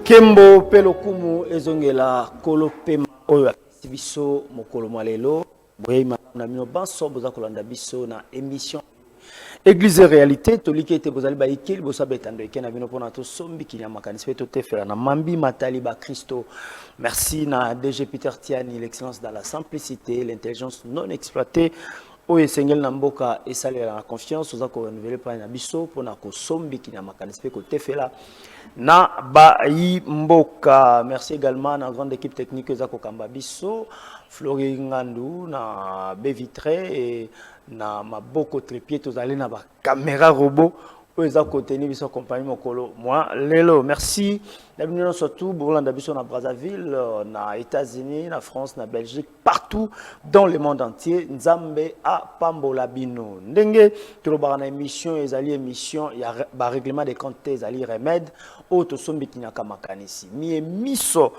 Kembo pelokumu ezongela kolopema oyo biso mokolo malelo boyema na mino banso boza kolanda biso na émission Église réalité toliki ete bozali ba ikili bosa betando ekena bino pona to sombi kinya makanisi to tefela na mambi matali ba Christo. Merci na DG Peter Tiani, l'excellence dans la simplicité, l'intelligence non exploitée. Oye Seigneur Namboka et saluer la confiance aux accords renouvelés par Nabiso pour na ko sombi kinya makanisi ko tefela na Bayi Mboka. Merci également à la grande équipe technique Zako Kambabiso, Flori Ngandou, na Bevitré et na Maboko Trépied, tous allés na caméra robot. Zako Teni Biso compagnie Mokolo. Moi, Lelo, merci. Bienvenue surtout, Bourlanda Biso na Brazzaville, na États-Unis, na France, na Belgique, partout dans le monde entier. Nzambe a Pambola Bino. Ndenge, tout le bar na émission, ezali émission, il y a ba règlement des comptes, ezali remède. Auto sombi kinyaka makanisi. Mi miso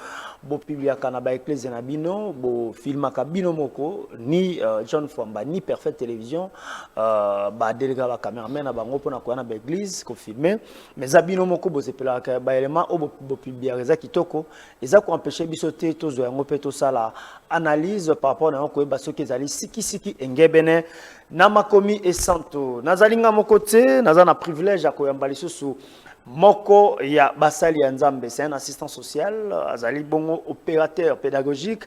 bo publiaka na ba église na bino, bo filmaka bino moko ni John Fwamba ni Perfect Télévision, ba délégué ba caméraman na bango pona ko na ba église ko filmer, mais abino moko bo sepelaka ba élément o bo publiaka kitoko, eza ko empêcher biso te to zo yango pe to sala analyse par rapport na ko ba soki ezali siki engebene na makomi et santo. Nazalinga moko te, nazana privilège ya ko yamba lisusu Moko ya Basali ya Nzambe, c'est un assistant social, Azali Bongo opérateur pédagogique,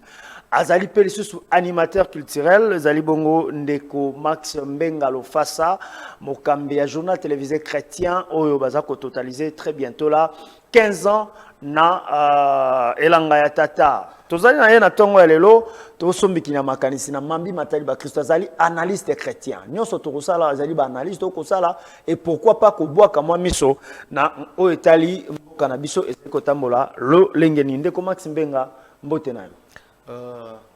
Azali Pelisusu animateur culturel, Azali Bongo Ndeko Max Mbenga Lofasa, Mokambi ya journal télévisé chrétien, Oyo Bazako totalisé très bientôt là, 15 ans na Elanga ya Tata. Tozali na ye na tongo ya lelo, tosombi kinya makanisi na mambi matali ba Christo azali analyste chrétien. Nyonso tokosala azali ba analyste tokosala et pourquoi pas ko boa kamwa miso na o etali mboka na biso ekotambola lo lengeni ndeko Max Mbenga mbote nayo.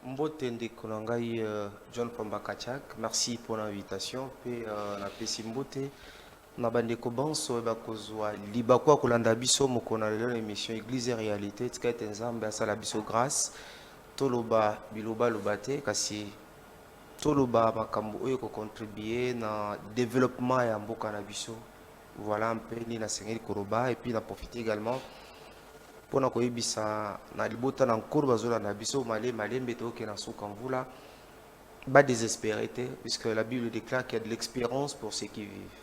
Mbote ndeko na ngai John Fwamba Kachak, merci pour l'invitation pe na pesi mbote na bandeko banso bakozwa libakwa kolanda biso mokona lelo émission Église réalité tika ete Nzambe asala biso grâce toloba biloba lobate kasi toloba makambo oyo ko contribuer na développement ya mboka na biso. Voilà un peu ni na sengeli koroba et puis na profiter également pour na koyebisa na libota na nkoro bazola na biso malembe to ke na suka mvula ba désespéré puisque la Bible déclare qu'il y a de l'expérience pour ceux qui vivent.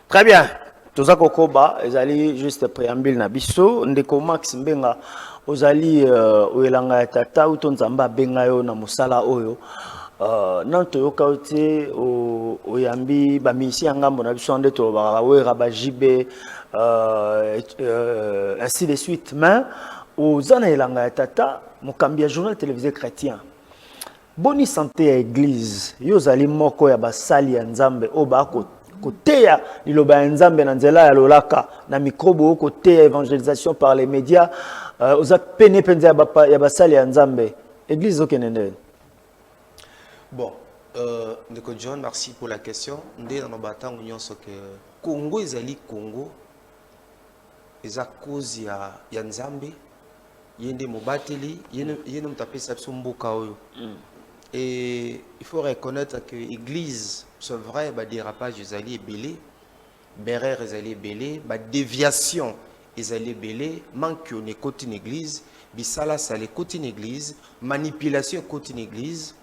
Très bien. Tozako koba ezali juste préambule na biso ndeko Max Mbenga ozali oyelanga ya tata utonzamba benga yo na musala oyo nanto yokaute oyambi ba misi ngambo na biso ndeto ba wera ba jibe ainsi de suite mais ozana elanga ya tata mokambi ya journal télévisé chrétien boni santé ya église yo zali moko ya basali ya Nzambe obako koteya liloba ya Nzambe na nzela ya lolaka na microbo koteya évangélisation par les médias oza pene penza ya basali ya Nzambe église okenende. Bon, ndeko John, merci pour la question. Ndé dans batango nyonso ke Congo ezali Congo eza cause ya Nzambe yende mobateli yene mutapesa biso mboka oyo. Et il faut reconnaître que l'église, c'est vrai, bah dérapage ezali belé, berrer ezali belé, bah déviation ezali belé, manque on est côté une église, bisala sale côté une église, manipulation côté une église,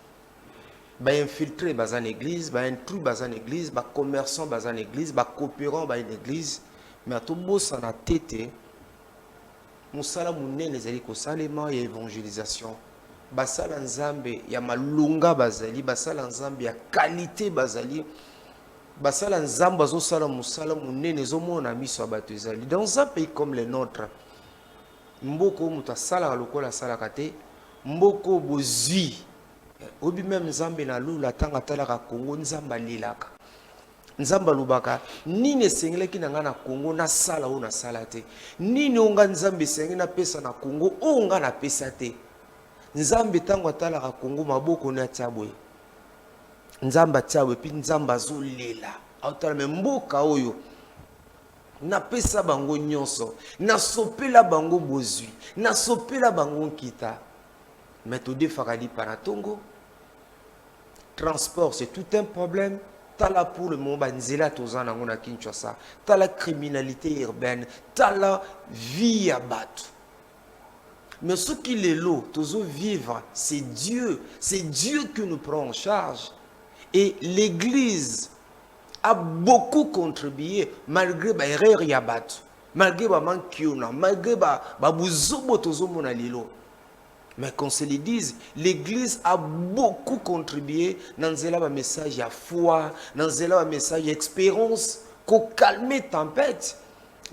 bah infiltré dans une église, bah intrus dans une église, bah commerçant dans une église, bah coopérant dans une église, mais à tout beau ça na tête, musala munene ezali ko salema et évangélisation. Basala Nzambe ya malunga bazali basala Nzambe ya qualité bazali basala Nzambe bazo sala musala munene zomona miso bato ezali dans un pays comme le nôtre mboko muta sala lokola sala kate mboko bozwi obi même Nzambe na lula tanga talaka Congo Nzambe lilaka Nzambe lubaka nini esengelaki na nga na Congo na sala o na sala te nini onga Nzambe esengeli na pesa na Congo onga na pesa te Nzambe tango atalaka Congo maboko na tiabwe Nzamba tiabwe pi Nzamba azolela autala me mboka oyo na pesa bango nyonso na sopela bango bozwi na sopela bango nkita méthode fakali panatongo transport c'est tout un problème tala pour le moment banzela tozana ngona Kinshasa tala criminalité urbaine tala vie ya bato Mais ce qui est l'eau, toujours vivre, c'est Dieu. C'est Dieu qui nous prend en charge. Et l'Église a beaucoup contribué malgré les erreurs yabat, malgré les manques, malgré les bouzobo toujours mon lilo. Mais qu'on se le dise, l'Église a beaucoup contribué dans le message à foi, dans le message à espérance, qu'on calme tempête.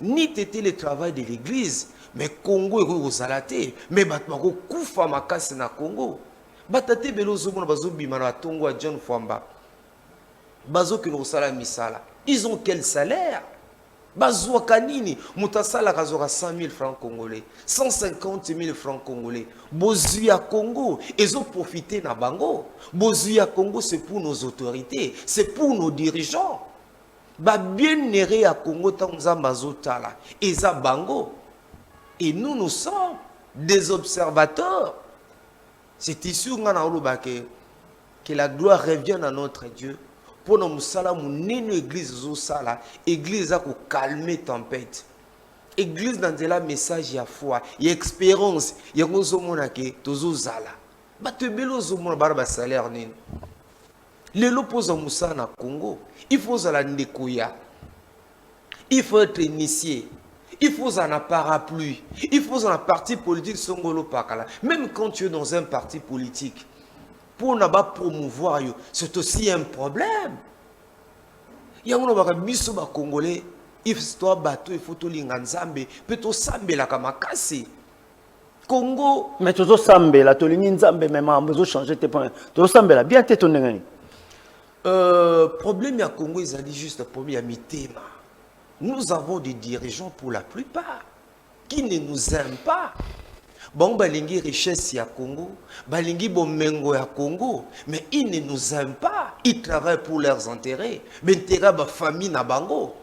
Ni c'était le travail de l'Église, mais Congo est aux alatés, mais batmako kufa makasi na Congo. Batate belozo mona bazo bimana tongo a John Fwamba. Bazo ki no sala misala. Ils ont quel salaire? Bazo kanini mutasala kazora 100 000 francs congolais, 150 000 francs congolais. Bozu à Congo, ils ont profité na bango. Bozu à Congo, c'est pour nos autorités, c'est pour nos dirigeants. Ba bien néré à Congo tanzamba zotala, eza bango. Et nous sommes des observateurs. C'est ici que la gloire revienne à notre Dieu. Pour nous une église église a calmer tempête. Église dans le message ya foi, ya espérance, ya ngozomona ke tozozala. Ba te belo zomona ba salaire nini. Lelo poza musala na Congo, il faut zala ndekoya. Il faut être initié. Il faut un parapluie. Il faut un parti politique songolo pakala. Même quand tu es dans un parti politique, pour ne pas promouvoir, c'est aussi un problème. Il y a un biso ba congolais, il faut bateau, il faut tout l'inganzambe, peut tout sambe la kamakasi. Congo. Mais tout sambe la tolingi nzambe même on besoin changer tes points. Tout sambe la bien tête on problème à Congo ils ont dit juste problème à mitema. Nous avons des dirigeants pour la plupart qui ne nous aiment pas. Bon, balingi richesse ya Congo, balingi bomengo ya Congo, mais ils ne nous aiment pas. Ils travaillent pour leurs intérêts. Bentera ba famille na bango.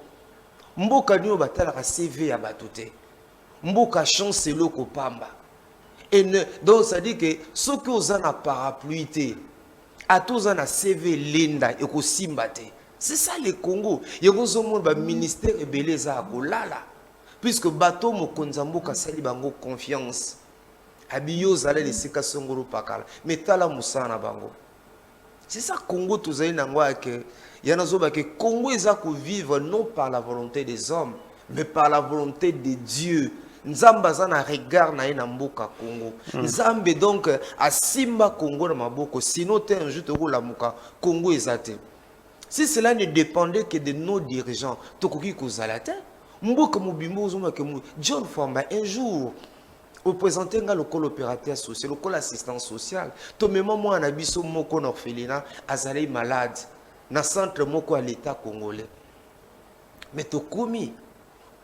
Mboka nyo batala ka CV ya batote. Mboka chance loko pamba. Et donc ça dit que ceux qui ont un parapluie, à tous un CV linda et ko simbate. C'est ça le Congo. Il y a un ministère et beleza akolala. Puisque bateau mo konzambo kasali bango confiance. Abiyo zale le seka songoro pakala. Mais tala musana bango. C'est ça Congo tozali nangwa que yanazoba que Congo ezako vivre non par la volonté des hommes, mais par la volonté de Dieu. Nzamba zana regard na ina mboka Congo. Nzambe donc a simba Congo na maboko. Sinon te un jour to la muka Congo ezate. Si cela ne dépendait que de nos dirigeants, Tokoki Kozalate, Mboka Mobimbo John Fwamba, un jour, au présenté le col opérateur social, le col assistance sociale, to même moi en abisso moko na orphelinat, azalé malade, na centre moko à l'état congolais. Mais to komi,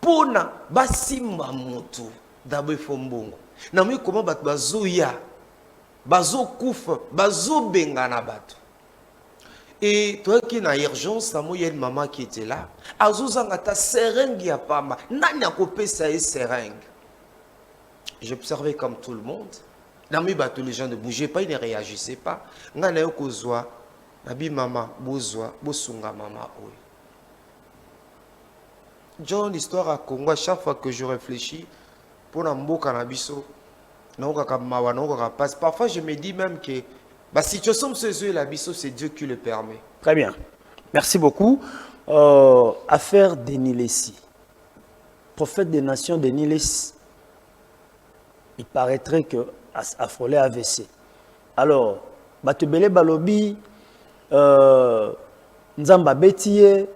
pona basimba moto, d'abord fombongo. Na moi comment bat bazoya, bazo kufa, bazo bengana bato. Et toi qui na urgence, il y a une maman qui était là. Azuzanga ta seringue ya pamba. Nani a coupé sa seringue. J'observais comme tout le monde. Dans mes bateaux, les gens ne bougeaient pas, ils ne réagissaient pas. Ngana yo kozwa, nabi mama bozwa, bosunga mama oy. John, l'histoire à Congo, chaque fois que je réfléchis, pour n'amboka nabiso, n'oka mawa, n'oka passe. Parfois, je me dis même que la situation c'est Dieu qui le permet. Très bien. Merci beaucoup. Affaire Denis Lessi. Prophète des nations Denis Lessi. Il paraîtrait que a frôlé AVC. Alors, Batebele Balobi, Nzamba Bétier,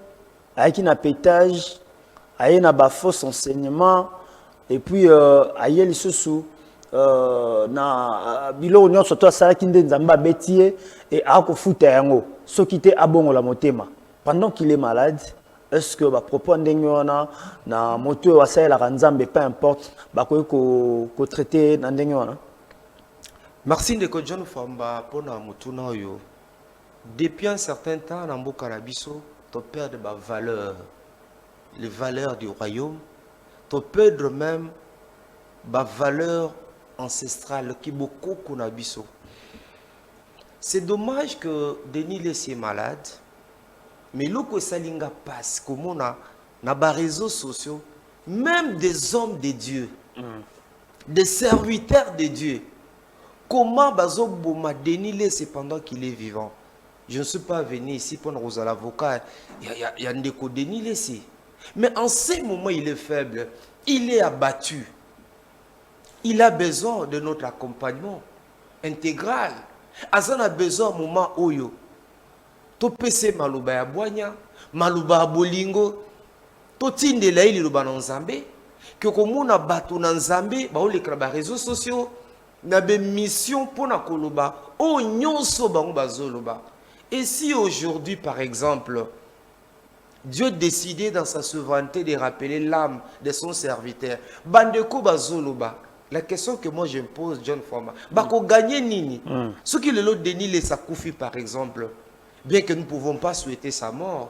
Aïki na pétage, Aïe na ba faux enseignement, et puis Aïe Lissousou. Na bilo nyo soto sala kinde nzamba betie et ako futa yango so kité abongo la motema pendant qu'il est malade. Est-ce que ba propos ndengona na moto wa sala la nzambe peu importe ba ko traiter na ndengona. Merci de John Fwamba pour na mutuna yo. Depuis un certain temps na mboka na biso to perdre ba valeur, les valeurs du royaume, to perdre même ba valeur ancestrale qui beaucoup konabiso. C'est dommage que Denis Lessi est malade, mais l'oko salinga passe comme on a na ba réseaux sociaux, même des hommes de Dieu. des serviteurs de Dieu. Comment Bazo Bouma déniler pendant qu'il est vivant? Je ne suis pas venu ici pour nous à l'avocat. Il y a un déco déniler ici. Mais en ce moment, il est faible. Il est abattu. Il a besoin de notre accompagnement intégral. Azan a besoin d'un moment oyo. To pese maluba ya boanya, maluba ya bolingo, to tindela ili luba na nzambe, que komuna bato na nzambe, ba olekra ba réseaux sociaux, na be mission pour na koloba, o nyonso bango bazoloba. Et si aujourd'hui, par exemple, Dieu décidait dans sa souveraineté de rappeler l'âme de son serviteur, bandeko bazoloba, la question que moi je me pose, John Foma, bako gagner nini? Ce qui le lot Denis les Sakoufi, par exemple, bien que nous ne pouvons pas souhaiter sa mort,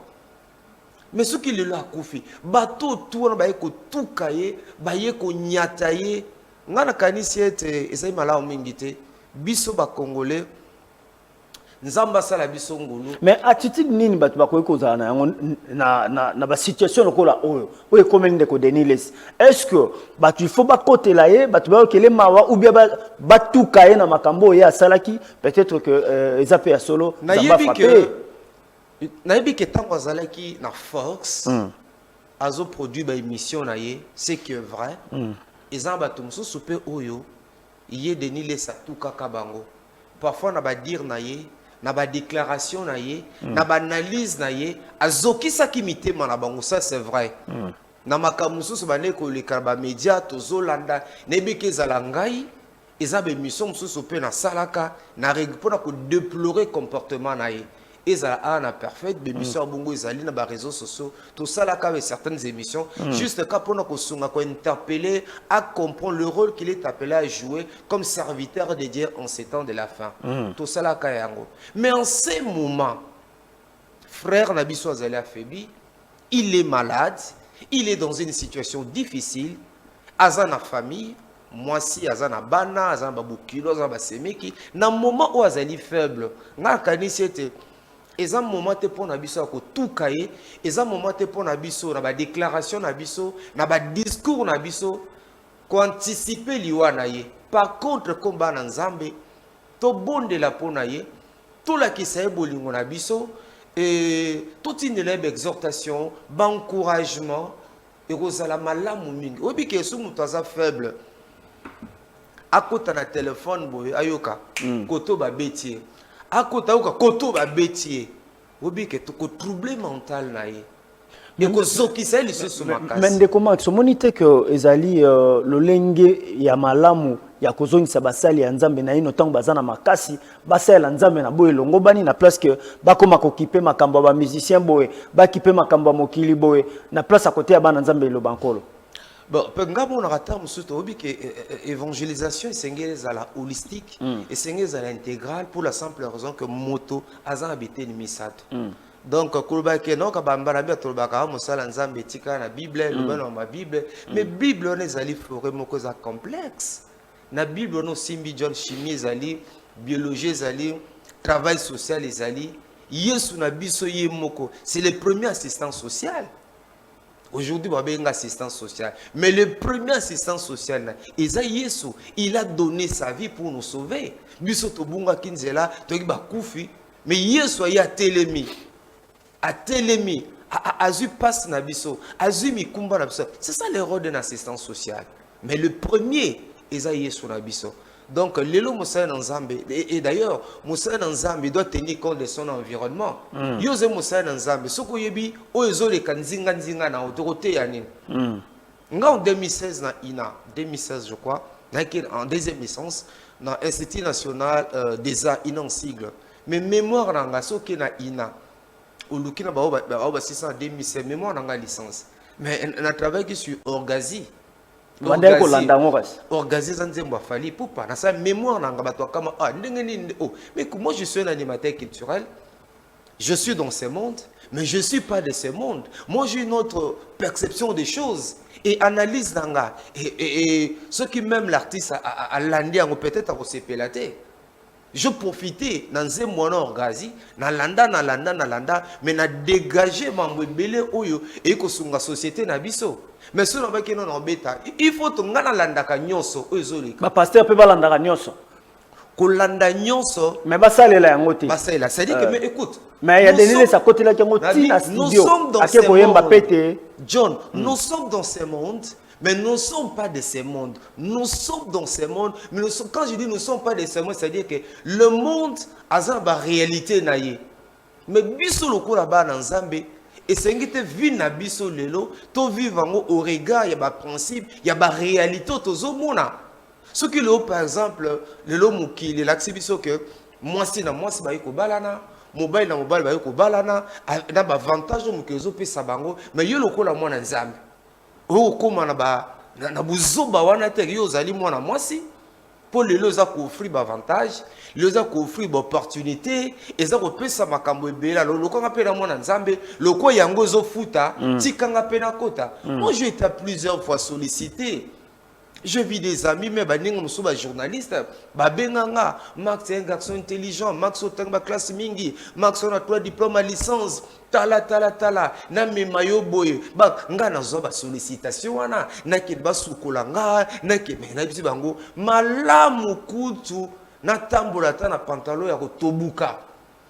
mais ce qui le lot Akoufi, bateau tout, baeko tout kaye, baeko nyataye, ngana kanisi ete, et ça y m'a mingite, biso ba Congolais, nzamba sala biso ngulu. Mais attitude nini batu bakoye kozala na ba situation lokola oyo oyo komeni de ko deniles, est-ce que batu il faut ba côté là ye batu ba okele mawa ou bien ba tout kaye na makambo ya salaki peut-être que ezape ya solo zamba frappé na yebi que tant bazalaki na Fox azo produit ba émission na ye, c'est que vrai ezamba batu mususu pe oyo yé deniles sa tout kaka bango parfois na ba dire na ye na ba déclaration na ye na ba analyse na ye azokisa ki mitema na bango, ça c'est vrai. Na makamususu bane ko le ba média tozolanda nebeke zala ngai eza be mission mususu pe na salaka na pona ko déplorer comportement na ye ezala ana parfait be mission bongo ezali na ba réseaux sociaux to salaka avec certaines émissions juste ka pona ko sunga ko interpeller à comprendre le rôle qu'il est appelé à jouer comme serviteur de Dieu en ces temps de la fin to salaka yango. Mais en ces moments frère Nabiso azali affaibli, il est malade, il est dans une situation difficile, azana famille, moi si azana bana, azana babukilo, azana basemeki, na moment où azali faible, nga kanisi ete eza moment te pour Nabiso ko tout kaye, eza moment te pour Nabiso na ba déclaration Nabiso, na ba discours Nabiso ko anticiper liwa na ye. Par contre combat na Nzambe, to bonde la pona ye, to la kisaye bolingo Nabiso et toute une exhortation, d'encouragement, et rozala malamu mingi. Obi ke sou mutaza faible. Akota na téléphone boy ayoka koto ba betier. Akota ayoka koto ba betier. Obi ke to ko trouble mental na ye. Et ko zokisa li se makasi. Mais de comment so monite que ezali lolenge ya malamu ya kozongisa basali ya Nzambe na ino tango bazana makasi basala Nzambe na boye longo bani na place que bakoma kokipe makambo ba musicien boye bakipe makambo mokili boye na place à côté ya bana Nzambe lo bankolo. Bon, ngabo na rata musuto obi que évangélisation est la holistique et c'est la intégrale pour la simple raison que moto azan habité ni misato. Donc koloba ke non ka bambara bia toloba ka mosala Nzambe tika na Bible le bana ma Bible mais Bible on ezali flore moko za complexe. Na Bible on simbi John chimie ezali biologie ezali travail social ezali Yesu na biso ye moko c'est le premier assistant social. Aujourd'hui, on a une assistance sociale. Mais le premier assistant social, Yesu, il a donné sa vie pour nous sauver. Biso tobunga kinzela, togiba kufi, mais Yesu a télémi. A télémi, a eu passe na biso, a eu mi kumba na biso. C'est ça le rôle d'un assistant social. Mais le premier, Yesu na biso. Donc, Lelo Moussa Nzambe, et d'ailleurs, Moussa Nzambe doit tenir compte de son environnement. Yose Moussa Nzambe, ce que yebi, oezo le kanzinga nzinga na autorité yanin. En 2016, na INA, 2016 je crois, en deuxième licence, dans l'Institut national des arts INA en sigle. Mais mémoire nanga soke na INA, au Lukina Baoba 600 2016, mémoire nanga licence. Mais on a travaillé sur Orgazi. Organiser Zanzembo Fali Poupa, dans sa mémoire, mais moi je suis un animateur culturel, je suis dans ce monde, mais je ne suis pas de ce monde. Moi j'ai une autre perception des choses et analyse d'anga. Et ceux qui même l'artiste à l'Indien, peut-être à se pélater. je profitais dans un mois orgazi na landa mais na dégager mambo belé oyo et ko sunga société na biso mais so na ba keno na beta il faut to ngana landa ka nyonso ezolika ba pasteur pe balanda ka nyonso ko landa nyonso mais ba salela yango te ba salela c'est dire que mais écoute mais il y a des niveaux ça côté là qui ont tina studio ake koyemba pété John nous sommes dans ce monde. Mais nous ne sommes pas de ce monde. Nous sommes dans ce monde. Mais nous sommes, quand je dis nous ne sommes pas de ce monde, c'est-à-dire que le monde a une réalité. Mais biso loko là-bas dans Zambie, et c'est une vie na biso lelo, to vivre au regard, il y a des principes, il y a des réalités, tozo mona. Ce qui est par exemple, lelo mukili, l'accès biso que moi si ba yiko balana. Mobile na mobile ba yiko balana, na ba avantage mukezo pe sabango, mais yo loko la moi na Zambie. Oh, comment na buzoba wana te yo zali mwana mwasi pour les loza ko offrir avantage loza ko offrir opportunité eza ko pesa makambo ebela loko nga pe na mwana nzambe loko yango zo futa tikanga pe na kota. Moi j'ai été plusieurs fois sollicité. Je vis des amis, mais je suis un journaliste. Max est un garçon intelligent. Max est une classe mingi. Max a 3 diplômes à licence. Tala. Na me mayo boy. Nga na zoba sollicitation wana. Na ke ba sukolanga. Na ke na bisi bango. Malamu kutu na tambola ta na pantalon ya ko tobuka.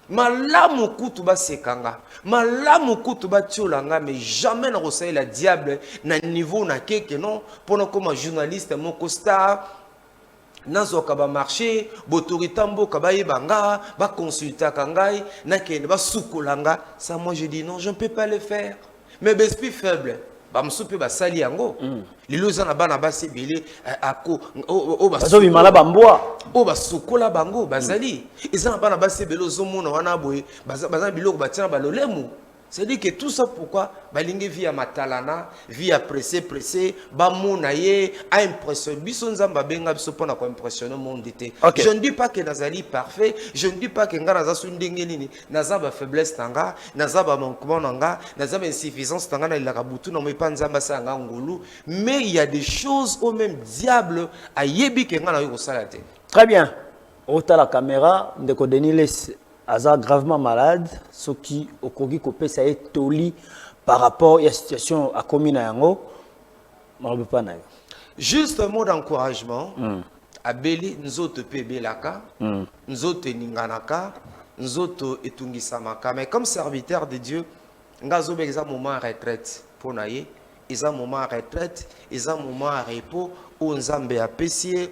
Malamu kutu ba sekanga. Malamu kutu ba tiolanga. Mais jamais na conseiller la diable na niveau na keke non. Pendant comme journaliste mon costard. Nazoka ba marché, botoritambo kabaye banga, ba consulta kangai, na kende ba sukolanga. Ça moi je dis non, je ne peux pas le faire. Mais l'esprit faible. Ba msupe ba sali yango. Lilo za na bana ba sebele ako o ba so bimala bamboa. O ba sukola bango bazali. Eza na bana ba sebele ozomona wana boye, bazana biloko ba tina ba lolemu. C'est-à-dire que tout ça pourquoi balingue via matalana, via pressé, ba monaye a impressionné. Biso nzamba benga biso pona ko impressionner monde été. Je ne dis pas que nazali parfait, je ne dis pas que ngana za sundenge nini, nazaba faiblesse tanga, nazaba manquement nanga, nazaba insuffisance tanga na ilaka butu na mepa nzamba sa nga ngulu, mais il y a des choses au même diable a yebi ke ngana yo salate. Très bien. Ota la caméra de ko Denis Aza gravement malade, ce qui au Kogi Kopé ça est toli par rapport à la situation à Komina Yango. Juste un mot d'encouragement. À Beli, nous autres Pebelaka, nous autres Ninganaka, nous autres Etungisamaka. Mais comme serviteur de Dieu, nous avons un moment à retraite pour naïe. Ils ont un moment à retraite, ils ont un moment à repos où nous avons un PC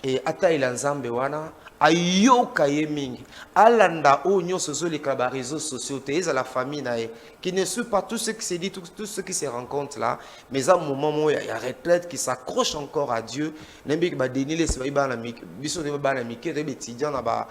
et Ataïla Nzambe wana. Ayoka yemingi alanda onyo soso les réseaux sociaux te à la famille nae qui ne suit pas tout ce qui se dit tout ce qui se rencontre là mais à un moment où il y a retraite qui s'accroche encore à Dieu nembi ba denile se ba na biso de ba na mike de étudiant na ba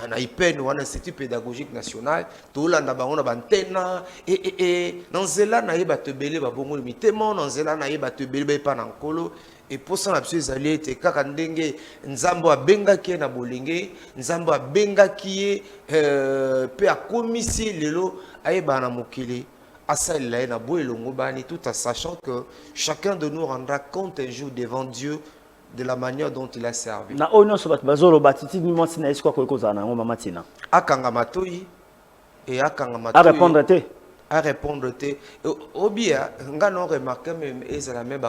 na IPN ou institut pédagogique national to landa ba ona bantena et dans cela na yeba te belé ba bongo mitemo dans cela na yeba te belé pa na nkolo. Et pour ça, nous avons été kaka ndenge nzambo abenga kie na bolenge nzambo abenga kie pe akomisi lelo ayeba na mokili asalela na boelongo bani tout en sachant que chacun de nous rendra compte un jour devant Dieu de la manière dont il a servi. Na ono so bat bazolo batiti ni monsi na isko ko kozana ngo mama tina. Akanga matoi et akanga matoi. À répondre te. À répondre au bien, on remarque même la même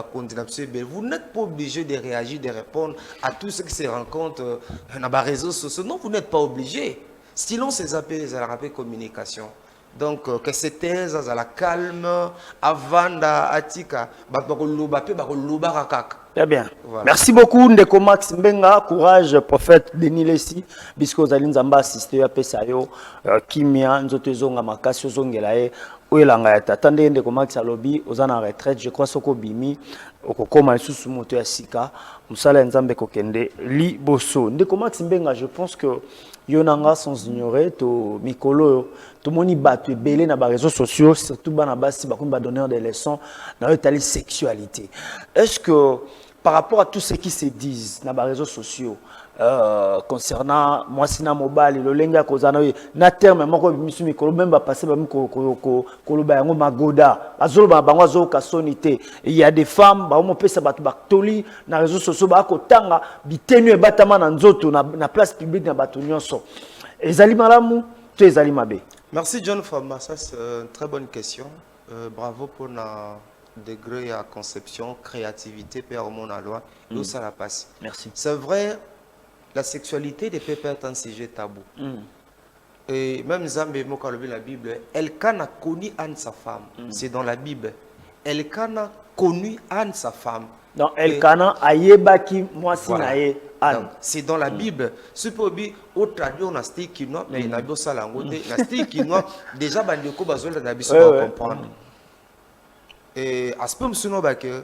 vous n'êtes pas obligé de réagir, de répondre à tout ce qui se rencontre dans les réseaux sociaux. Non, vous n'êtes pas obligé. Sinon, ces appels, à la communication. Donc, que c'était à la calme, avant d'atika, très bien. Voilà. Merci beaucoup, Ndeko Max Mbenga. Courage, prophète Denis Lessi. Bisco Zalin Zamba assisté à Pesayo, Kimia, Nzotezonga Makasio Zongelae, Ouelanga. Attendez, Ndeko Max Alobi, aux en retraite. Je crois que Bimi, Okokoma Susu Moto Asika, Moussala Nzambe Kokende, Li Bosso. Ndeko Max Mbenga, je pense que Yonanga sans ignorer, to Mikolo, tout le monde bat belé dans les réseaux sociaux, surtout dans les ba donneur des leçons dans la sexualité. Est-ce que par rapport à tout ce qui se disent dans les réseaux sociaux, concernant moi sina mobile lolenga kozana na terme moko bisu mikolo même ba passer ba koloba yango magoda azolo ba bango zo kasonité il y a des femmes ba mo pesa batu baktoli na réseaux sociaux ba ko tanga bitenu e batama na nzoto na place publique na batu nyonso ezali malamu to ezali mabe. Merci John Fama, ça c'est une très bonne question. Bravo pour la degré à conception, créativité, père au monde à loi, où ça la passe. Merci. C'est vrai, la sexualité des pépés est un sujet tabou. Et même Zambé, la Bible, Elkanah a connu Anne sa femme. C'est dans la Bible. Elkanah a connu Anne sa femme. Donc Elkanah a yebaki moi si nae Anne. C'est dans la Bible. Ce peut au traduit on a style kinois, mais il a bien ça langue. La style kinois déjà bandeko bazol na biso comprendre. Et à ce moment que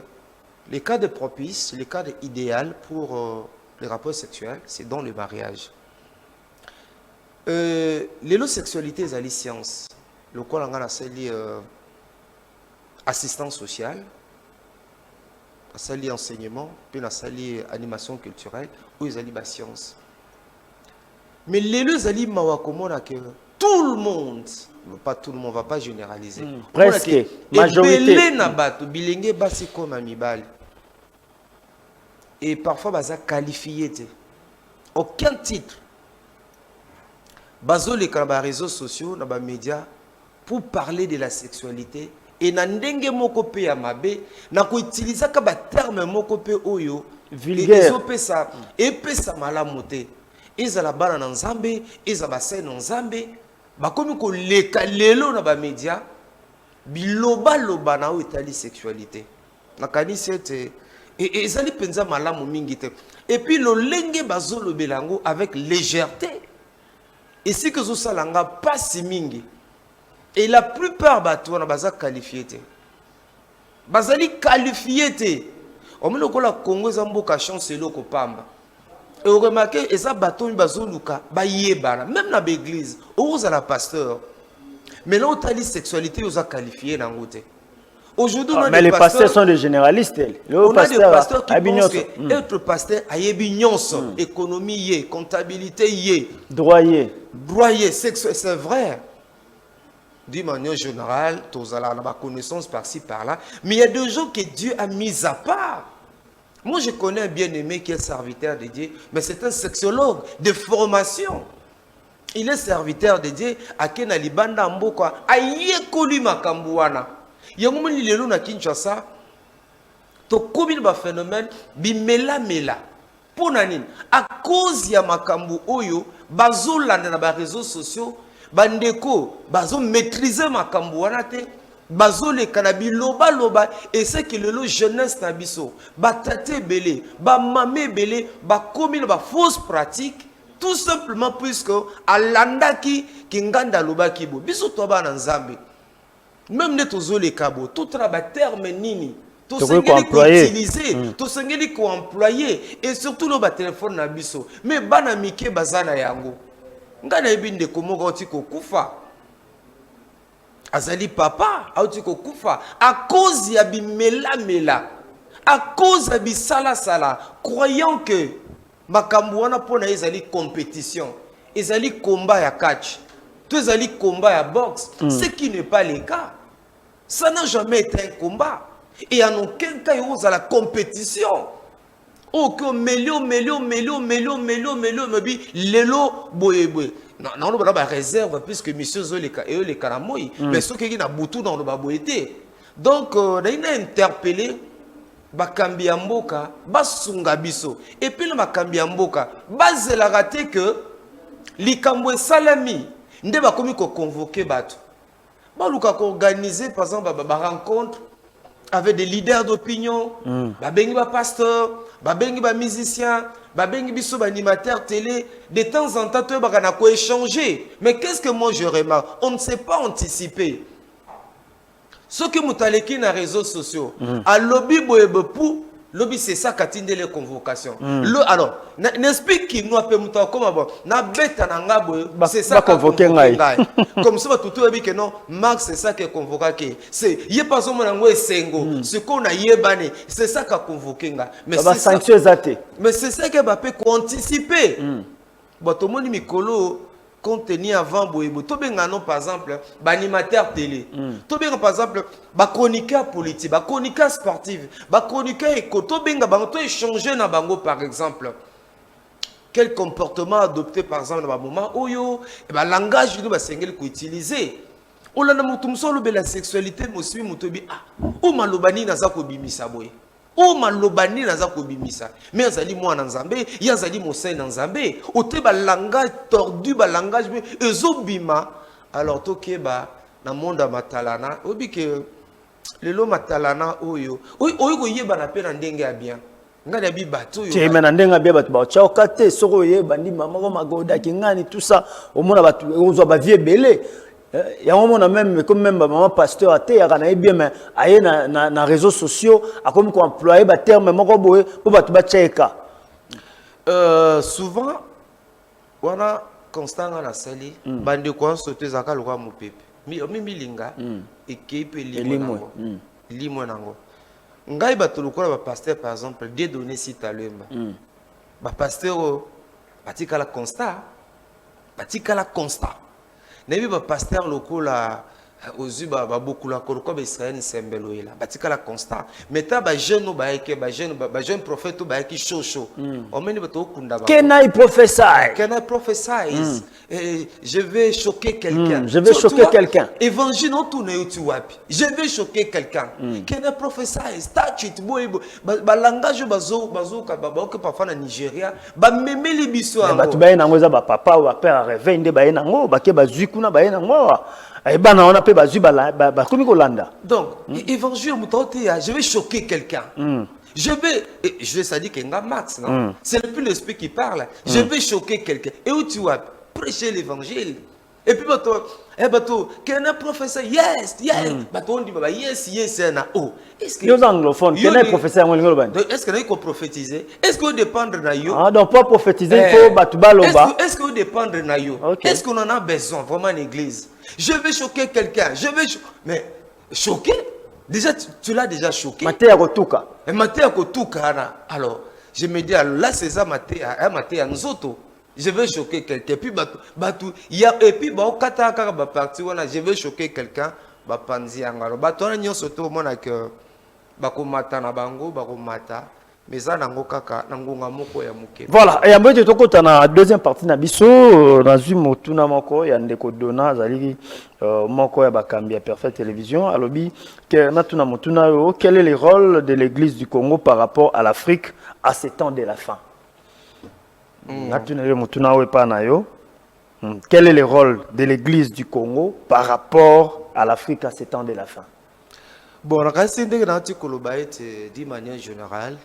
les cas de propice, les cas idéal pour les rapports sexuels, c'est dans le mariage. L'hélosexualité est la science. Le quoi on a sali assistance sociale, on sali enseignement, puis on sali animation culturelle, ou ils la science. Mais les ali mawakomona que tout le monde, pas tout le monde, on va pas généraliser. Presque majorité. Et parfois baza qualifié. Aucun titre. Bazo les réseaux sociaux, dans les médias, pour parler de la sexualité. Et na ndenge moko pe ya mabe, na ko utiliser ka ba terme moko pe oyo vulgaire. Et pesa malamu te. Ezala bana na Nzambe, ezaba se na Nzambe, ba komi ko leka lelo na ba média, biloba loba na o etali sexualité. Na kanisi ete et ezali penza malamu mingi te. Et puis le lenge bazo lo belango avec légèreté. Et si que zo salanga pas si mingi. Et la plupart bato na baza qualifié te. Bazali qualifié te. On me le kola Congo zamboka chance loko pamba. Et vous remarquez, et ça bateau bazoluka ba yebana même na l'église, où vous la pasteur. Mais là où tali sexualité vous a qualifié dans côté. Aujourd'hui mais les pasteurs sont des généralistes. On a des pasteurs qui pensent que être pasteur a yebignonso, économie yé, comptabilité yé, droyer, sexuel, c'est vrai. D'une manière générale, tous allons avoir connaissance par-ci par-là, mais il y a des gens que Dieu a mis à part. Moi, je connais un bien-aimé qui est serviteur de Dieu, mais c'est un sexologue de formation. Il est serviteur de Dieu à Kenalibanda Mboka, à Yekoli Makambuana. Il y a un moment où il est là, Kinshasa, to kobil ba phénomène, bimela mela. Pour nanin, à cause ya makambu oyo, bazolanda na ba réseaux sociaux, bandeko, bazo maîtriser makambu wana te. Bazole kanabi loba loba et c'est que le jeunesse nabiso ba tate belé ba mamé belé ba komi ba fausse pratique tout simplement puisque alandaki kinganda loba kibo biso to ba na Nzambe même ne tozole kabo tout ba terme nini to sengeli ko utiliser to sengeli ko employer et surtout lo ba téléphone nabiso mais bana mike bazana yango ngana ebinde komoko tiko kufa Azali papa, kufa à cause ya bimela mela, à cause ya bisala sala, croyant que makambuana pona ezali compétition, ezali combat ya catch, tout ezali combat ya boxe, ce qui n'est pas le cas. Ça n'a jamais été un combat. Et en aucun cas il y a la compétition. Aucun melio, lelo boye. Non, on a réserve puisque monsieur Zoleka et les Karamoy, mais ceux qui ont boutou dans le baboité. Donc, on a interpellé Bakambi Amboka, Basunga Biso, et puis le Bakambi Amboka, base la raté que l'Ikambwe Salami, n'de ba komi ko convoquer Bato. Baluka ko organiser par exemple ba rencontre avec des leaders d'opinion, babengi ba pasteur, babengi ba musicien, babengi biso ba animateur télé, de temps en temps tu vas ko échanger. Mais qu'est-ce que moi je remarque? On ne sait pas anticiper. Ce que mutaleki na réseaux sociaux, à lobby boyebe pou Lobby, c'est ça qui les convocations. Alors, n'explique qui nous a permis comme bon. Na bête en c'est ça qui a convoqué. Comme ça, tout le monde que non, Max, c'est ça qui est convoqué. C'est, il n'y a pas seulement un sengo. Ce qu'on a yébane, c'est ça qui a convoqué. Mais c'est ça qui a pu anticiper. Bon, tout le monde mikolo. Contenu avant boyebo to benga non par exemple animateur télé to benga par exemple chroniqueur politique chroniqueur sportif chroniqueur éco to benga bango to échanger na bango par exemple quel comportement adopter par exemple dans moment oyo et langage nous sengeli ko utiliser olanda mutu msolo be la sexualité mosimi mutobi o malobani naza ko bimisa boye o malobani naza ko bimisa mais azali mwana nzambe yazali mosai na nzambe ote langage tordu langage ezobima alors tokeba na monde matalana obi ke lelo matalana oyo ko yeba na pe na ndenge ya bien ngani bi bato yo te mena ndenge ya bato ba chaoka te soko yeba ndi mama ko magoda kingani tout ça au mona bato ozo ba vie belé. Il y a un moment même comme même maman pasteur a été à bien mais aille na réseaux sociaux a comme qu'on employé ba terme moko boye pour ba tuba cheka souvent on a constant na sali bande ko sauter zakalo kwa mupepe mi linga équipe limo nango ngai ba tulukola ba pasteur par exemple des données si talemba ba pasteur batika la constat Nebi ba pasteur lokola ozuba ba beaucoup la koloko ba Israël sembelo ila batika la constat meta ba jeune ba jeune prophète ba ki chocho omeni ba to kunda ba can I prophesy je vais choquer quelqu'un évangile non tourne tu wapi je vais choquer quelqu'un can I prophesy start it boy ba langage bazo ka ba ko parfois na Nigeria ba memeli biso ba tu ba na ngoza ba papa ou ba père réveil nde ba na ngo ba ke ba zukuna ba na ngo on a donc, évangile, je vais choquer quelqu'un. Je vais ça dit qu'il y a Max, non? C'est le plus l'esprit qui parle. Je vais choquer quelqu'un. Et où tu vas prêcher l'évangile. Et puis, qu'il y a un professeur, yes. On dit, yes, oh. Est-ce que anglophone, qu'il y a un professeur, est-ce qu'il y a prophétiser? Est-ce qu'on dépend de Nayo? Ah, donc, pour prophétiser, il faut est-ce qu'on dépend de Nayo? Est-ce qu'on en a besoin, vraiment, l'église? Je vais choquer quelqu'un. Mais choquer? Déjà, tu l'as déjà choqué. Matéa Kotuka. Alors, je me dis, là, c'est ça, Matéa Nzoto. Je vais choquer quelqu'un. Puis, et puis, je vais choquer quelqu'un. Voilà, et après tu as la deuxième partie na biso nazui motuna moko ya ndeko dona zali moko ya bakambia Perfect Télévision alobi que natuna motuna yo quel est le rôle de l'église du Congo par rapport à l'Afrique à ces temps de la fin. Natuna motuna yo pa na yo quel est le rôle de l'église du Congo par rapport à l'Afrique à ces temps de la fin. Bon, la d'une manière générale,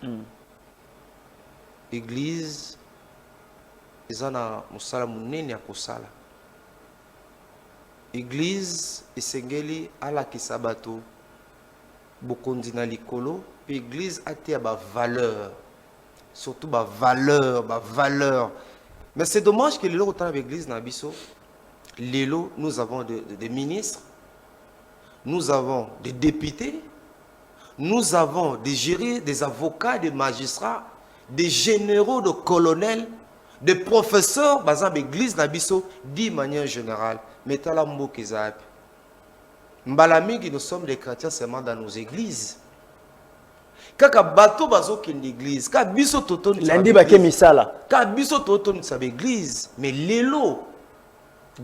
l'église est un musala munene ya kosala. L'église esengeli ala kisabato bokondi na likolo, puis l'église a été ba valeur, surtout ba valeur. Mais c'est dommage que lelo autant l'église na biso, lelo nous avons des ministres. Nous avons des députés, nous avons des jurys, des avocats, des magistrats, des généraux, des colonels, des professeurs, par exemple, l'église Nabiso, d'une manière générale. Mais talambo kezap. Mbalami, nous sommes des chrétiens seulement dans nos églises. Kaka bato bazo ki l'église, ka biso toto ni lundi baké misala. Ka biso toto ni sa église, mais lelo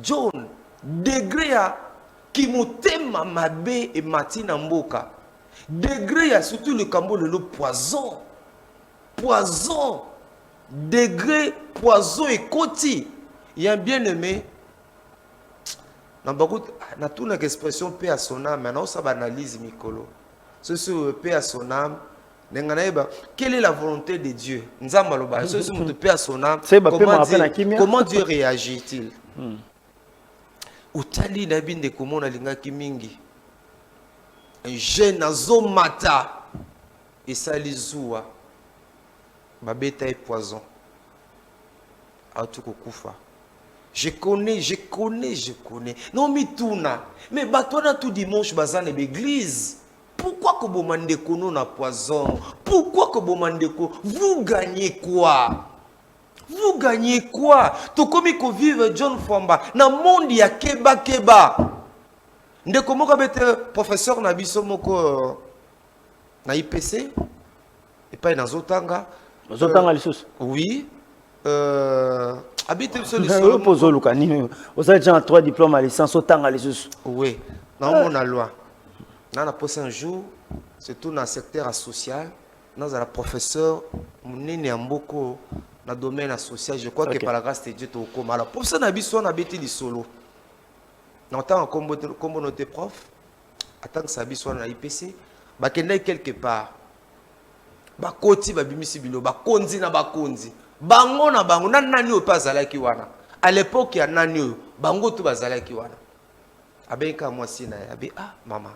John degré à qui motema mabe et matina mboka degré à surtout le cambo le poison degré poison et koti il y a bien aimé na beaucoup na toute une expression paix à son âme maintenant ça banalise mikolo ce sur paix à son âme quelle est la volonté de Dieu nzamba loba ce sur paix à son âme comment Dieu réagit-il Utali nabinde komona lingaki mingi un jeune azomata et ça les zoua babeta et poison à tout kufa. Je connais. Non, mituna. Mais batona tout dimanche bazan et l'église. Pourquoi que vous mandez kono na poison? Pourquoi que vous mandez ko? Vous gagnez quoi? Vous gagnez quoi? Tout comme il vive John Famba. Dans le monde, il y a keba. Ndeko comment bete professeur na biso moko na IPC et pas dans Zotanga. Zotanga lisusu. Oui. Habite sur le sol. Vous avez déjà 3 diplômes à licence Zotanga lisusu. Oui. Dans mon loi. Dans la prochain jour, surtout dans le secteur social, dans la professeur munene amboko dans le domaine social, je crois que par la grâce de Dieu to koma. Alors pour ça na biso na beti di solo. En tant que notre prof, en tant que sabi soit na IPC, ba kende quelque part. Ba koti ba bimisi bilo, ba konzi na ba konzi. Bango na bango na nani o pas zalaki wana. À l'époque ya nani o, bango tu bazalaki wana. Abenka mwasi na abi mama.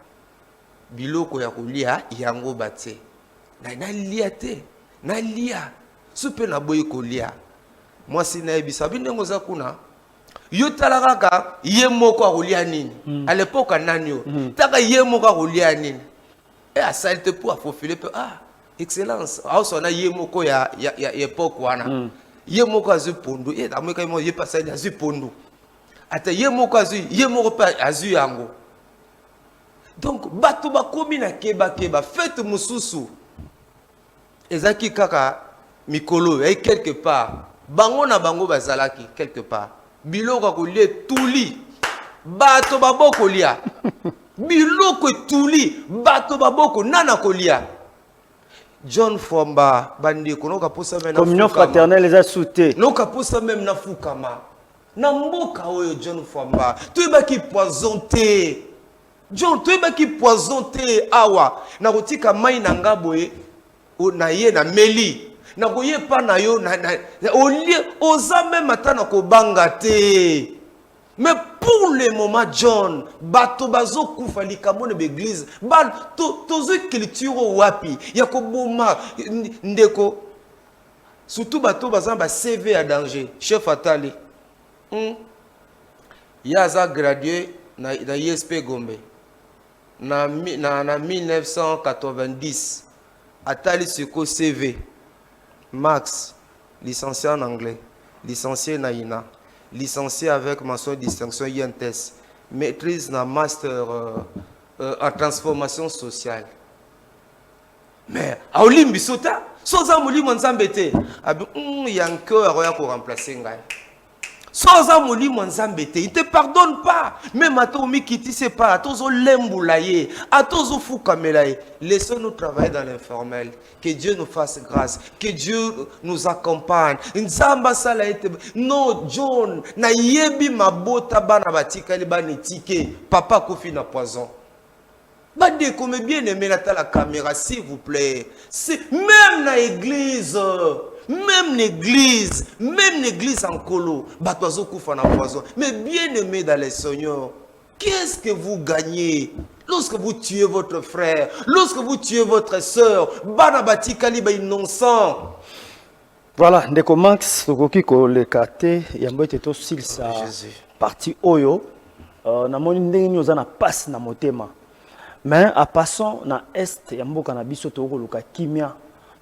Biloko ya kolia yango bate. Na lia te. Na lia. Supe na boy kolia. Mwasi na ebisa bindengo za kuna. Yo talaka ye moko akolia nini à l'époque nanio taka ye moko akolia nini et à salte pour faufiler excellence also na ye moko ya époque wana ye moko azu pondu et ameka mo ye pasali azu pondu ata ye moko pa azu yango donc bato bakomi na keba fête mususu ezaki kaka mikolo et quelque part bango na bango bazalaki quelque part biloko kolia tuli bato baboko lia biloko tuli bato baboko nana kolia John Famba bandi konoka posa même communion fraternelle les a souté noka posa même na fukama na mboka oyo John Famba toyebaki poisonté John toyebaki poisonté awa na kotika mai na ngaboye na ye na meli na koye pa na yo oza même atana ko bangate. Mais pour le moment John bato bazo kufa likamone l'église ba tozo culture wapi ya ko boma ndeko surtout bato bazan ba CV à danger chef atali yaza gradué na ISP Gombe na 1990 atali siko CV Max, licencié en anglais, licencié en INA, licencié avec mention de distinction INTES, maîtrise na master en transformation sociale. Mais, à Olimbi Sota, Soza Mouli Monsambete, il y a un cœur pour remplacer Ngai. Soza Mouli Monsambete, il ne te pardonne pas. Même à ton Mikiti, c'est pas, à ton Lemboulaye, à ton Foukamelaye. Laissons-nous travailler dans l'informel. Que Dieu nous fasse grâce. Que Dieu nous accompagne. Non, John, na yebi mabota bana batika li bani tike. Papa kofi na poison. Bade comme bien aimé la caméra, s'il vous plaît. Même na église. Même l'église en colo, batozo kufa na poison. Mais bien aimé dans les Seigneurs, qu'est-ce que vous gagnez lorsque vous tuez votre frère, lorsque vous tuez votre soeur? Banabati kaliba innocent. Voilà, ndeko Max, tokoki ko lekate yambo ete to silsa parti oyo na moni ndenge nyoza na passe na motema. Mais à passant na est yambo kana biso toko luka kimia.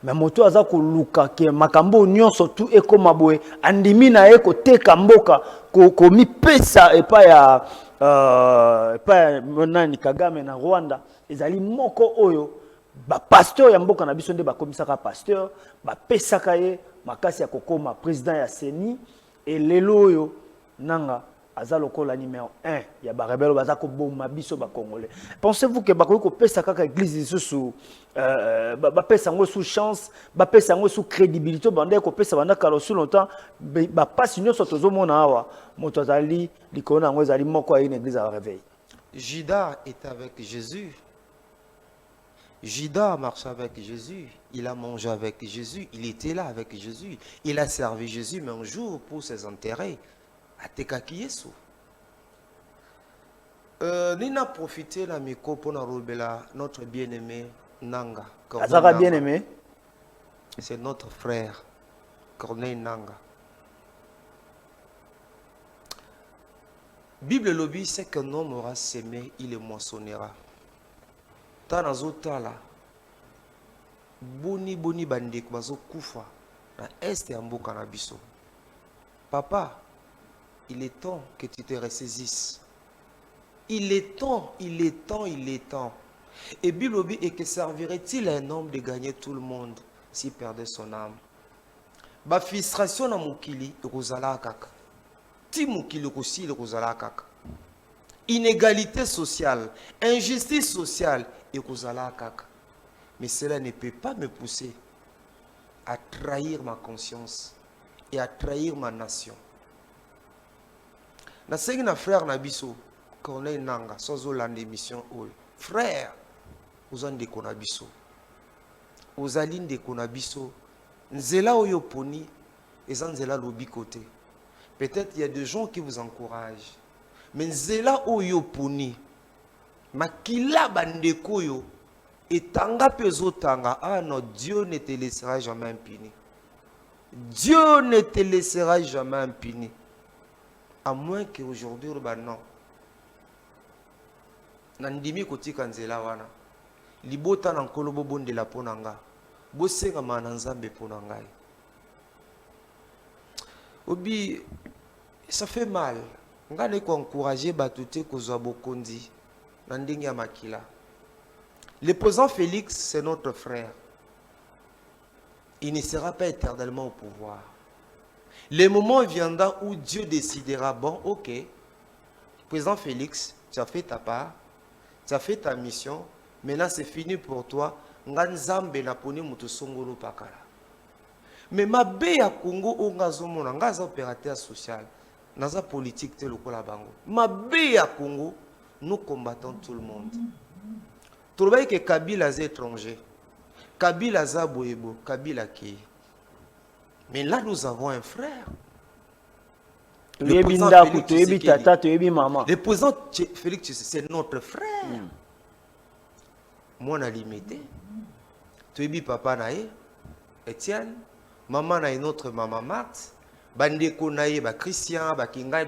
Mais moto aza ko luka ke makambo nyonso tu ekoma boye andimi na ye ko teka mboka ko mi pesa epa ya nani Kagame na Rwanda ezali moko oyo ba pasteur ya mboka na biso nde ba komisaka pasteur ba pesaka ye makasi ya kokoma président ya CENI et lelo oyo nanga aza lokola numéro 1 ya ba rebelle baza ko bomba biso ba congolais. Pensez-vous que ba ko pesa kaka église sous ba pesa ngo sous chance ba pesa ngo sous crédibilité bande ko pesa banda kalo sous longtemps ba passe nyonso tozomona awa moto azali likona ngo ezali moko ya une église à réveil. Judas est avec Jésus. Judas marche avec Jésus. Il a mangé avec Jésus. Il était là avec Jésus. Il a servi Jésus, mais un jour, pour ses intérêts, Atekaki Yesu. Nina profité la micro pour notre bien-aimé Nanga. Azara bien aimé. C'est notre frère, Corneille Nanga. Bible lobby, c'est qu'un homme aura sémé, il le moissonnera. Tanazotala, boni bandek bazo kufa na est ya mboka na biso. Papa, il est temps que tu te ressaisisses. Il est temps. Et Bible lobby, et que servirait-il à un homme de gagner tout le monde s'il perdait son âme? Ba frustration na mukili ekozala kaka. Ti mukili kosi ekozala kaka. Inégalité sociale, injustice sociale ekozala kaka. Mais cela ne peut pas me pousser à trahir ma conscience et à trahir ma nation. Na sengi na frère na biso Corneille Nanga sozo lande mission oyo. Frère, ozande kona biso. Ozalinde kona biso. Nzela oyo poni eza nzela lobi côté. Peut-être il y a des gens qui vous encouragent. Mais nzela oyo poni makila bandeko yo etanga pezo tanga. Ah non, Dieu ne te laissera jamais impuni. Dieu ne te laissera jamais impuni. À moins qu'aujourd'hui non. Nandimi kotika nzela wana. Libota na nkolo bonde la ponanga. Bosenga mananzambe ponangai. Obi, ça fait mal. Ngane ko encourager batute kozwa bokondi na ndenge ya makila. Le président Félix, c'est notre frère. Il ne sera pas éternellement au pouvoir. Le moment viendra où Dieu décidera, bon, ok, président Félix, tu as fait ta part, tu as fait ta mission, maintenant c'est fini pour toi. Nganzambe na poni mutu songolo pakala. Mais ma be ya Congo ongazomona ngaza opérateur social, naza politique te lokola bango. Ma be ya Congo, nous combattons tout le monde. Tout le monde que Kabila est étranger, Kabila za boyebo, Kabila qui. Mais là nous avons un frère. Le président Félix, c'est notre frère. Moi, on a limité. Tu es papa nae, Etienne, maman nae notre maman Marthe, bandeko nae ba Christian, ba Kingai.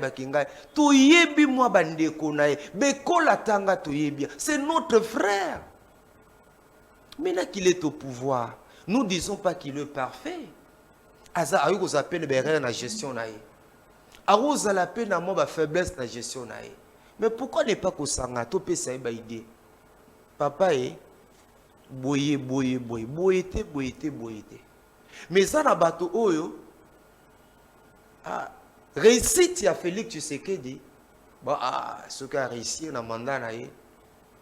Tu yebi moi bandeko nae, bekola tanga tu yebi. C'est notre frère. Maintenant qu'il est au pouvoir, nous ne disons pas qu'il est parfait. Aza ayo ko s'appelle berre na gestion nae. Aroza la peine à moi ba faiblesse na gestion nae. Mais pourquoi ne pas ko sanga to pe sa ba idée? Papa est boye. Mais ça na bato oyo réussite ya Félix Tshisekedi ba ce qui a réussi na mandat na ye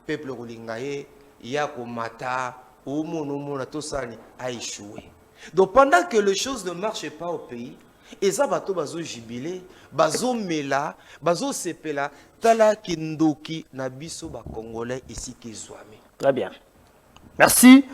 peuple rolingaye ya ko mata o mono to sani a échoué. Donc pendant que les choses ne marchent pas au pays, et ça bato bazo jubilé, bazo mela, bazo sepela tala kindoki na biso ba congolais ici qui zwami. Très bien. Merci.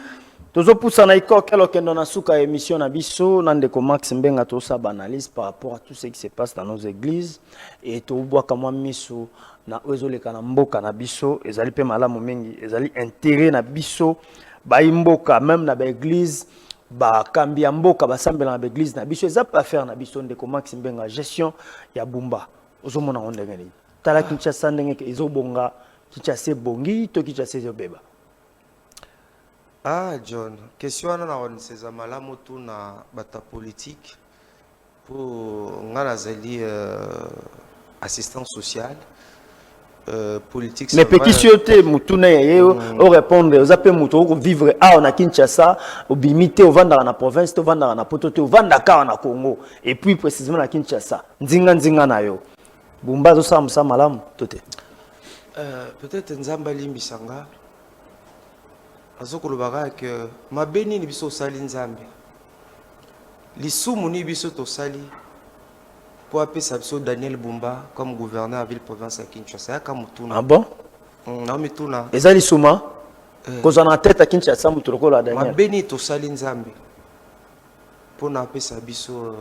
Tozo poussa na iko kelo kendo na suka émission na biso nande ko Max Mbenga to sa analyse par rapport à tout ce qui se passe dans nos églises et to bwa kama miso na ezoleka na mboka na biso ezali pe malamu mingi ezali intérêt na biso ba imboka même na ba église ba kambia mboka ba sambela na ba église na biso eza pas faire na biso ndeko Max Mbenga gestion ya bumba ozomona ondengeni tala Kinshasa ndenge ke ezobonga Kinshasa bongi to Kinshasa zobeba. Ah John, question na on seza malamu tu na bata politique pour ngala zali assistant social politique. Mais pétitionner mutuna yeo au répondre aux appels muto vivre à na Kinshasa au bimité au vendre na province au vendre na pototo au vendre ka na Congo et puis précisément na Kinshasa nzinga na yo bumba zo samsa malamu tote peut-être nzamba limbisanga azokolobaka que mabeni ni biso sali nzambe lisumu ni biso to sali pour appeler biso Daniel Bumba comme gouverneur à ville province à Kinshasa ya kamutuna. Ah bon? Non mituna ezali suma koza na tête à Kinshasa mutu lokola Daniel mabeni to sali nzambe pour na appeler biso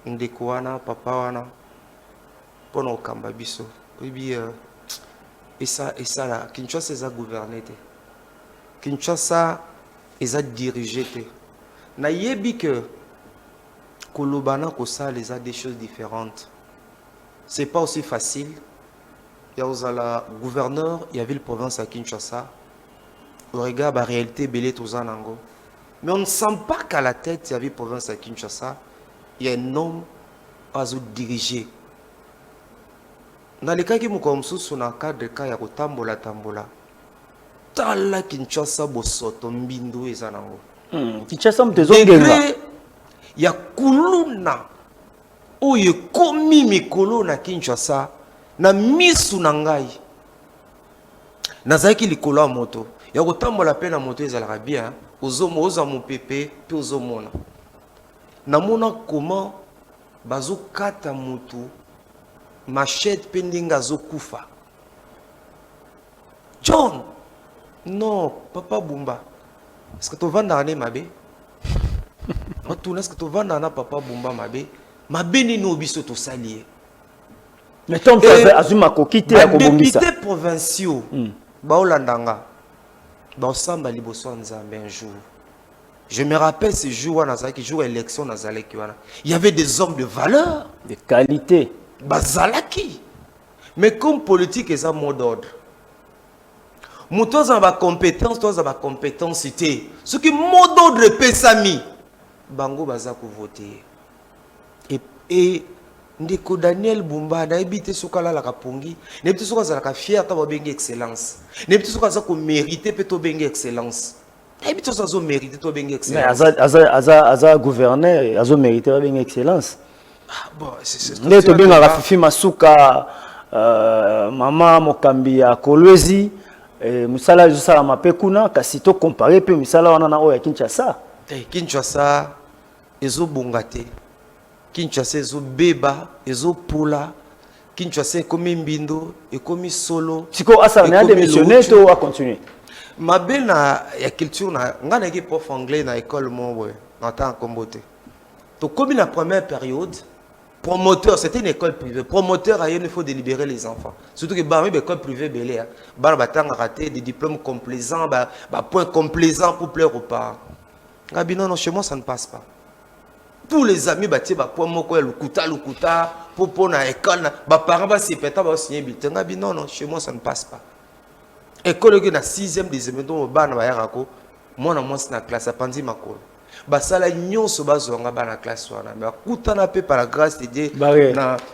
ndeko wana papa wana pour na okamba biso bibi et ça la Kinshasa eza gouverner te. Kinshasa est dirigé. Na yebi que Kolobana Kosa les a des choses différentes. C'est pas aussi facile. Il y a la gouverneur, il y avait le province à Kinshasa. Au regard de la réalité, belé Tozanango. Mais on ne sent pas qu'à la tête, il y avait le province à Kinshasa. Il y a un homme à diriger. Dans les cas qui me comme sous le cadre de cas, il y a Tambola Tambola. Tala Kinshasa Bosoto Mbindu et Zanango. Kinshasa degré, il y a Kuluna. Où il y a commis Mikolo na Kinshasa. Na misu nangai. Nazaki likolo moto. Ya kotambola pe na moto ezalaka bien. Ozomo oza mo pepe pe ozomona. Namona comment bazo kata mutu machette pendinga zo kufa. John, non, papa Bumba. Est-ce que tu vas dans mabe? Est-ce que tu vas dans papa Bumba mabe? Mabe ni no biso to salier. Mais Tom Azuma kokite ya kobongisa. Députés provinciaux. Baolandanga. Baosamba liboso nzambe un jour. Je me rappelle ce jour qui joue élection nazaleki wana. Il y avait des hommes de valeur, de qualité. Bazalaki. Mais comme politique est un mot d'ordre. Moutos en ba compétence, toi en ba compétence c'était. Ce qui mot d'ordre pesami. Bango bazako voter. Et ndeko Daniel Bumba na ebité sokala la kapongi, nebité soka za la fier ta bengi excellence. Nebité soka za ko mériter pe to bengi excellence. Nebité soka zo mériter to bengi excellence. Mais aza gouverneur, azo mériter bengi excellence. Ah bon, c'est ne to benga ka fifi masuka mama mokambi ya Kolwezi musala jo sala mapekuna kasi to comparer pe musala wana na oya Kinshasa. Kinshasa ezo bongate. Kinshasa ezo beba, ezo pula. Kinshasa ekomi mbindo, ekomi solo. Siko asa na démissionner to a continuer. Ma belle ya culture na ngana ki prof anglais na école mo na temps kombote. To comme la première période, promoteur, c'était une école privée. Promoteur il faut délibérer les enfants. Surtout que bah école privée belé ba batanga raté des diplômes complaisants, ba points complaisants pour plaire aux parents. Gabi non chez moi ça ne passe pas. Tous les amis bâtis point moko le kuta pour na école ba parents ba se péta ba signer bulletin ngabi non chez moi ça ne passe pas. École que na 6e 10e to ba na ba yarako moi na classe a pandi makolo ba sala nyonso bazonga ba na classe wana ba kuta na pe par la grâce de Dieu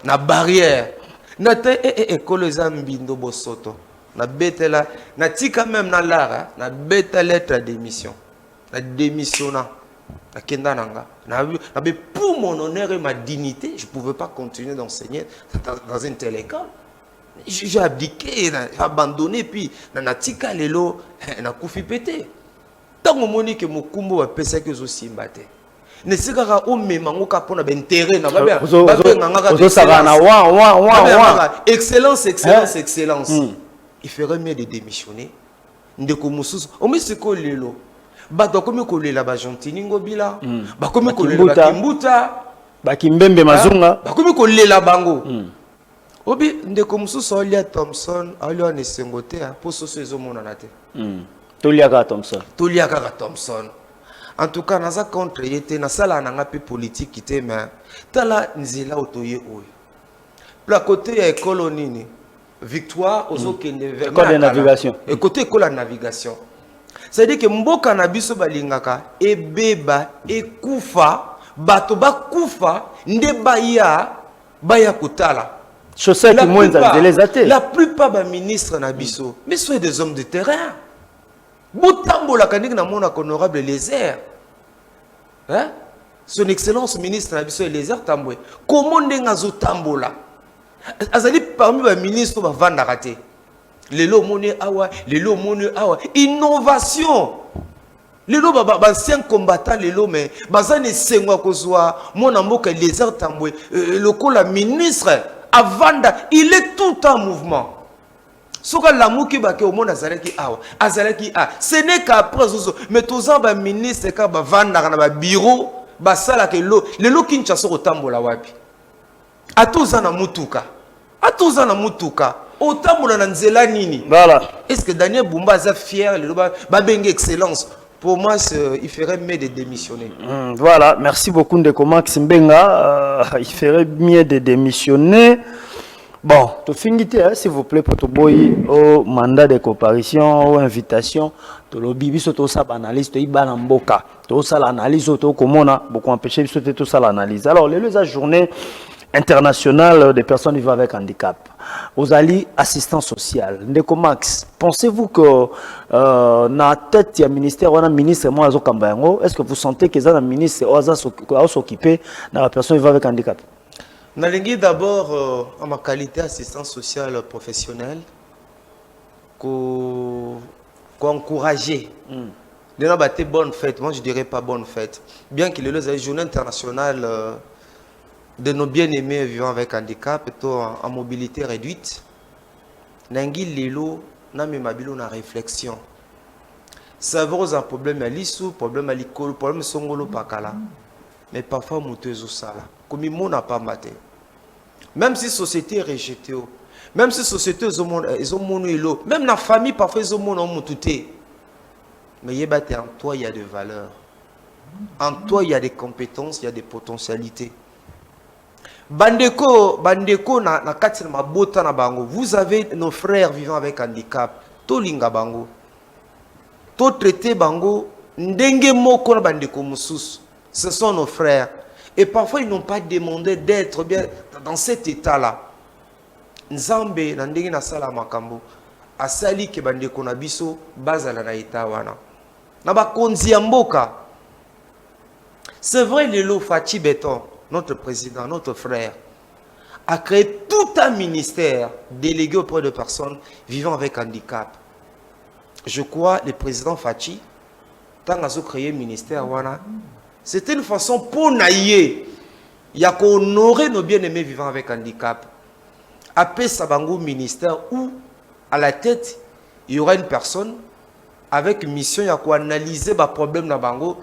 na barrière na te école za mbindo bosoto na betela na tika même na lara na beta lettre de démission na démissionna. Pour mon honneur et ma dignité, je ne pouvais pas continuer d'enseigner dans une telle école. J'ai abdiqué, j'ai abandonné, puis natika lelo na kufi pété. Tant que moni que mon kumbo a pensé que je suis batté. Ne sais pas où me mango kapona bentéré na ba excellence excellence excellence. Il ferait mieux de démissionner. Ndeko mususu o misiko lelo. Bato comme kolela ba Gentini ngobila ba comme kolela Kimbuta ba Kimbembe Mazunga ba comme kolela bango obi ndeko mususu Olia Thompson alio ne sengote pour soso ezomona na te Toliaka Thompson en tout cas naza contre yete na sala na ngapi politique te mais tala nzela otoye oyo pla côté ya école nini Victoire ozokende vers école de navigation et côté école de navigation. C'est-à-dire que mboka na biso balingaka ebeba ekufa bato bakufa nde baya kutala chaussette moins les athées. La plupart ba ministres na biso mais soyez des hommes de terrain. Botambola kandik na mona honorable Lézère. Hein? Son excellence ministre na biso Lézère Tambwe. Comment ndenga zo tambola? Azali parmi ba ministres ba vanda raté. Lelo moni awa, lelo moni awa. Innovation. Lelo ancien combattant lelo mais bazane sengwa kozwa mona mboka Lézère Tambwe lokola ministre avanda il est tout en mouvement. Soka la muki bake au monde azalaki awa azalaki ce n'est qu'après mais tozan ba ministre ka ba vanda na ba bureau ba sala ke lelo Kinshasa kotambola wapi atozana mutuka autant mon anzela nini. Voilà. Est-ce que Daniel Bumba est fier le ba bengue excellence? Pour moi, il ferait mieux de démissionner. Voilà, merci beaucoup Ndeko Max Mbenga. Il ferait mieux de démissionner. Bon, tu finis, s'il vous plaît, pour te boyer au mandat de comparution, aux invitations. Tu lobby, biso to sa analyse, tu iba namboka. Tu sa l'analyse, tu comment beaucoup empêché biso to sa l'analyse. Alors, les journée internationale des personnes vivant avec handicap. Aux alliés assistance sociale. Ndeko Max, pensez-vous que na tête du ministère ou un ministre moi est-ce que vous sentez que un ministre va s'occuper de la personne vivant avec handicap? Nalingi d'abord en ma qualité assistante sociale professionnelle qu'encourager. De la bâtir bonne fête, moi je dirais pas bonne fête. Bien qu'il y ait la journée internationale de nos bien-aimés vivant avec handicap, plutôt en mobilité réduite. Nangi lelo na me mabilo na réflexion. Ça vaut un problème à l'issue, problème à l'école, problème songolo pakala. Mais parfois mutezo sala. Comme il n'a pas maté. Même si la société est rejetée, même si la société est mono, même la famille parfois est mono mutute. Mais en toi il y a des valeurs. En toi il y a des compétences, il y a des potentialités. Bandeko na kati na mabota na bango. Vous avez nos frères vivant avec handicap. To linga bango. To traité bango ndenge moko na bandeko mususu. Ce sont nos frères. Et parfois, ils n'ont pas demandé d'être bien dans cet état-là. Nzambe, nandenge na sala makambo, asali ke bandeko na biso bazala na état wana. Na ba konzi ya mboka. C'est vrai, Lelo Fachi Beton, notre président, notre frère, a créé tout un ministère délégué auprès de personnes vivant avec handicap. Je crois le président Fachi, tant qu'il a créé le ministère wana, c'était une façon pour naïe, il y a qu'honorer nos bien-aimés vivant avec handicap. Après Sabango ministère où, à la tête, il y aura une personne avec une mission, il y a qu'à analyser les problèmes dans Bango,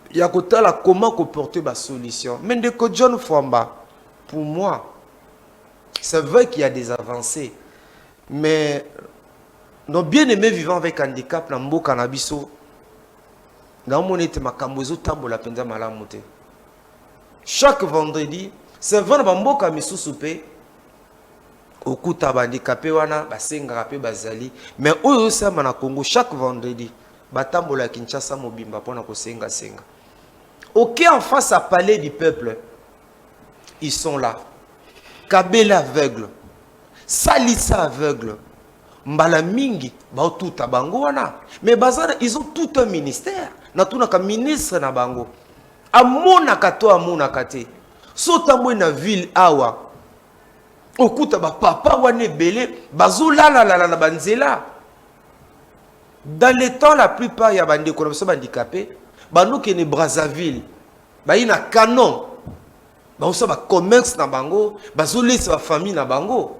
il y a qu'à comment comporter la solution. Mais de que John Fwamba, pour moi, c'est vrai qu'il y a des avancées, mais nos bien-aimés vivant avec handicap, dans le Cannabiso, chaque vendredi, c'est vrai que je okuta bandikapé wana basenga pe bazali mais oyo sama na Congo chaque vendredi batambola Kinshasa mobimba pona ko senga. OK, en face à palais du peuple, ils sont là. Kabela aveugle, Salissa aveugle, Mbala mingi ba tout bango wana mais bazana ils ont tout un ministère. Na tuna ka ministre na bango amona kato amona kate sota mo na ville awa okuta ba papa wane belé bazula la banzela. Dans les temps la plupart ya bande ko na so handicapé banu ke ne Brazzaville ba ina canon ba so ba commerce na bango bazolisa ba famille na bango.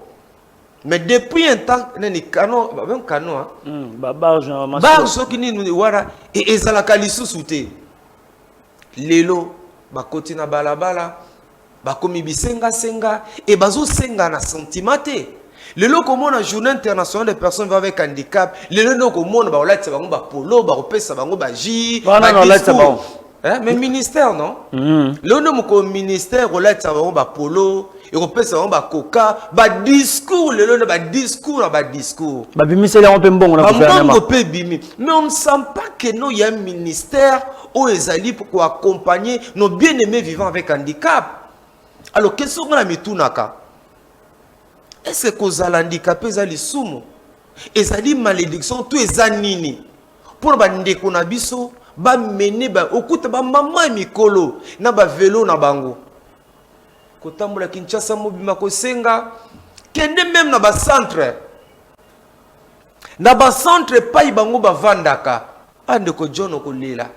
Mais depuis un temps, les canons, même canon, barge qui ni wara et ezalaka lisusu te. Lelo bakoti na balabala, bakomi bisenga et bazo senga na sentimate. Lelo comme on a journée internationale des personnes avec handicap, lelo no comme on ba olati bango ba polo, ba opesa bango ba ji, ba discours. Mais ministère non? Lelo no mo ministère olati bango ba polo. Et on peut savoir ba coca, ba discours, le ba discours, ba discours. Ba bimi c'est là on peut bon on a mais on ne sent pas que nous il y a un ministère où les alliés pour accompagner nos bien-aimés vivant avec handicap. Alors qu'est-ce qu'on a mis tout naka? Est-ce que les handicapés zali sumo? Et zali malédiction tout les anini. Pour ba ndeko na biso ba mener ba okuta ba maman mikolo na ba vélo na bango. Kotambola Kinshasa mobima ko senga kende même na ba centre pa ibango ba vandaka ande ko jono ko lela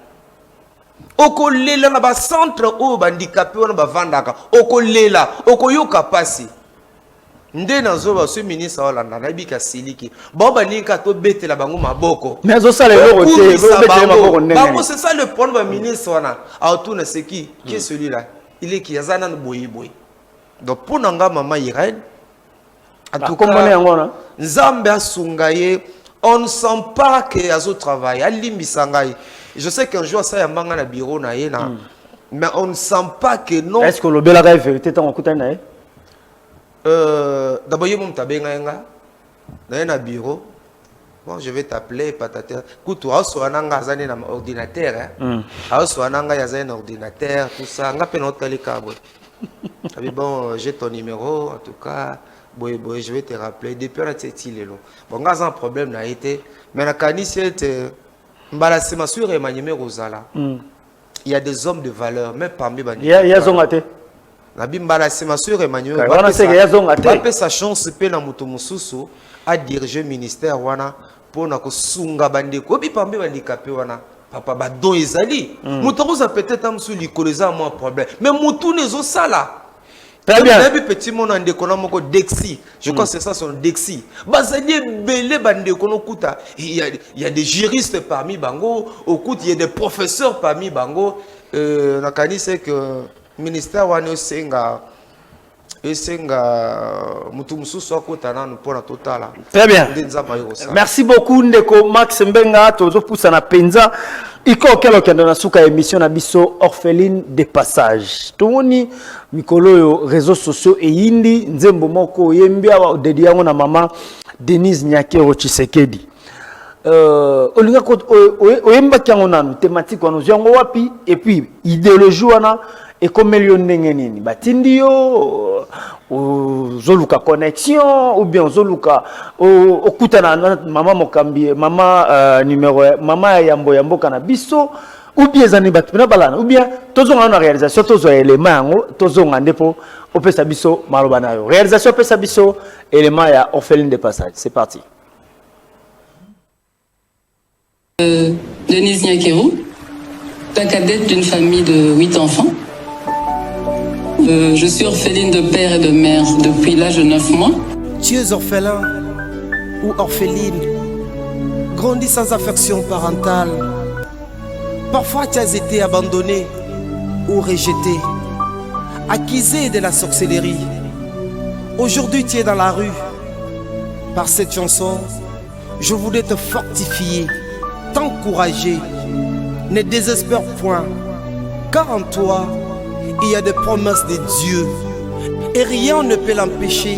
na ba centre o bandicapé wana ba vandaka okolela okoyoka pasi nde nazo ba ce ministre Holanda na bika siliki ba ninka to betela bango maboko mais zo sala yo côté betela maboko ndenge c'est ça le point ba ministre wana autour c'est qui est celui-là. Il est qui yazana boyi. Donc pour nanga maman Irène, En tout cas, Nzambe asungaye, on ne sent pas que azo travail. Je sais qu'un jour ça y a manga na bureau na yena, mais on ne sent pas que non. Est-ce que le bel rêve vérité tant okuta na ye? D'abord yé mon tabenga nga, na bureau. Bon, je vais t'appeler patata. Kutu aso ananga azane na ordinateur hein. Aso ananga yazane na ordinateur, tout ça. Nga pe notre kabo. Bon, j'ai ton numéro en tout cas. Boy, je vais te rappeler. Depuis on a été long. Bon, on a un problème n'a été. Mais la canisse est embarrassé ma soeur et ma numéro Rosala. Il y a des hommes de valeur, même parmi les. Il y a zongate. La bimbarrassé ma soeur et ma numéro. On a fait qu'il zongate. Pas sa chance pe na muto mususu à diriger ministère wana pour na ko sunga bande ko bi parmi handicapé wana. Papa ba don ezali. Muto roza peut-être am sou likoleza moi problème. Mais muto nezo sala. Très bien. Petit monde en déconnement Dexi. Je pense que c'est ça son Dexi. Bazali belé bande konokuta. Il y a des juristes parmi bango. Au coup il y a des professeurs parmi bango. Nakani c'est que ministère wane senga mutumsu so kotana pour la totale. Très bien. Merci beaucoup Ndeko Max Mbenga tozo poussa na penza. Iko kelo kendo na suka émission na biso orpheline de passage. Tomoni mikolo yo réseaux sociaux e yindi nzembo moko yembia wa dedi yango na mama Denise Nyakero Tshisekedi. Olinga ko oyemba kyango nanu thématique wana yango wapi et puis idéologie wana et comme million ndenge nini batindi yo zoluka connexion ou bien zoluka okutana mama mokambi mama numéro mama yambo kana biso ou bien zani batuna balana ou bien tozonga na réalisation tozo élément yango tozonga ndepo opesa biso maloba nayo réalisation opesa biso élément ya orpheline de passage. C'est parti. Denise Nyakero, la cadette d'une famille de 8 enfants. Je suis orpheline de père et de mère depuis l'âge de 9 mois. Tu es orphelin ou orpheline, grandi sans affection parentale. Parfois tu as été abandonné ou rejeté, accusé de la sorcellerie. Aujourd'hui tu es dans la rue. Par cette chanson, je voulais te fortifier, t'encourager. Ne désespère point, car en toi, il y a des promesses de Dieu et rien ne peut l'empêcher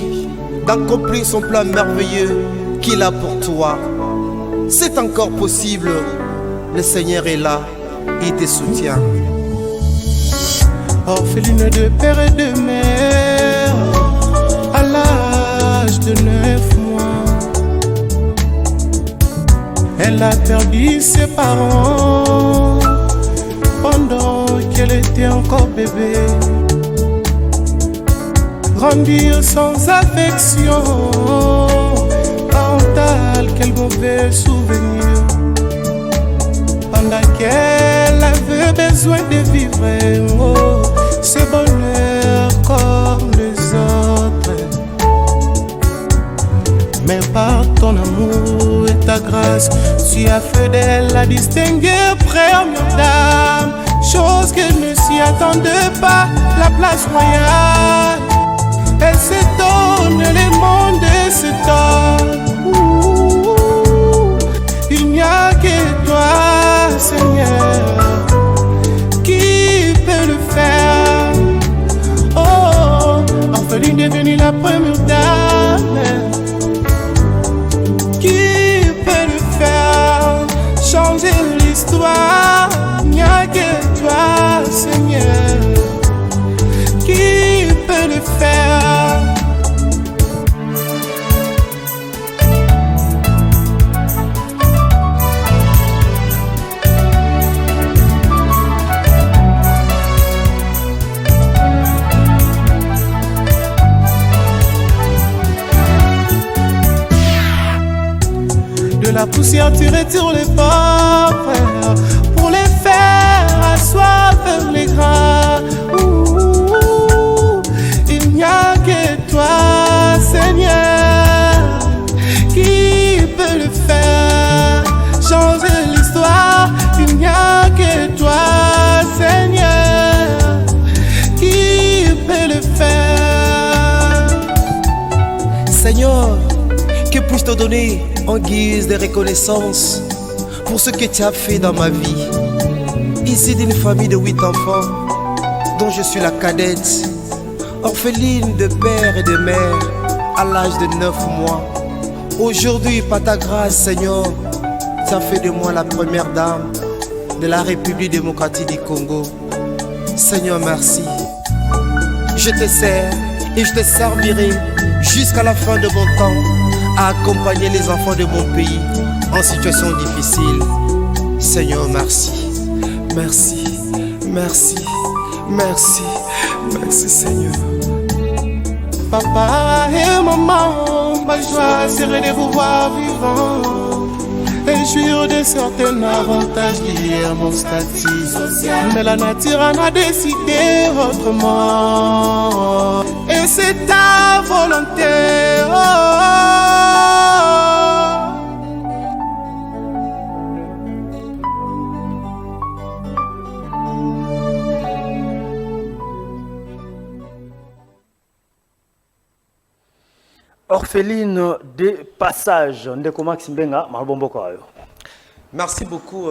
d'accomplir son plan merveilleux qu'il a pour toi. C'est encore possible, le Seigneur est là, il te soutient. Orpheline de père et de mère, à l'âge de 9 mois, elle a perdu ses parents pendant qu'elle était encore bébé. Grandir sans affection parentale, quel mauvais souvenir. Pendant qu'elle avait besoin de vivre oh, ce bonheur comme les autres. Mais par ton amour et ta grâce, tu as fait d'elle la distinguée première dame. Chose qu'elle ne s'y attendait pas, la place royale. Elle s'étonne, le monde s'étonne. Il n'y a que toi, Seigneur, qui peut le faire. Oh, orpheline devenue la première dame. Qui peut le faire, changer l'histoire. Il n'y a que toi, Seigneur, qui peut le faire. De la poussière tu retires les pauvres pour les faire asseoir vers les gras. Il n'y a que toi, Seigneur, qui peut le faire, changer l'histoire. Il n'y a que toi, Seigneur, qui peut le faire. que puis-je te donner en guise de reconnaissance pour ce que tu as fait dans ma vie? Ici d'une famille de 8 enfants, dont je suis la cadette, orpheline de père et de mère à l'âge de 9 mois. Aujourd'hui, par ta grâce, Seigneur, tu as fait de moi la première dame de la République démocratique du Congo. Seigneur, merci. Je te sers et je te servirai jusqu'à la fin de mon temps à accompagner les enfants de mon pays en situation difficile. Seigneur, merci. Merci, merci, merci, merci Seigneur. Papa et maman, ma joie serait de vous voir vivant et jouir de certains avantages liés à mon statut. Mais la nature en a décidé autrement et c'est ta volonté. Orpheline de passage, Ndeko Max Mbenga, Malbomboka. Merci beaucoup,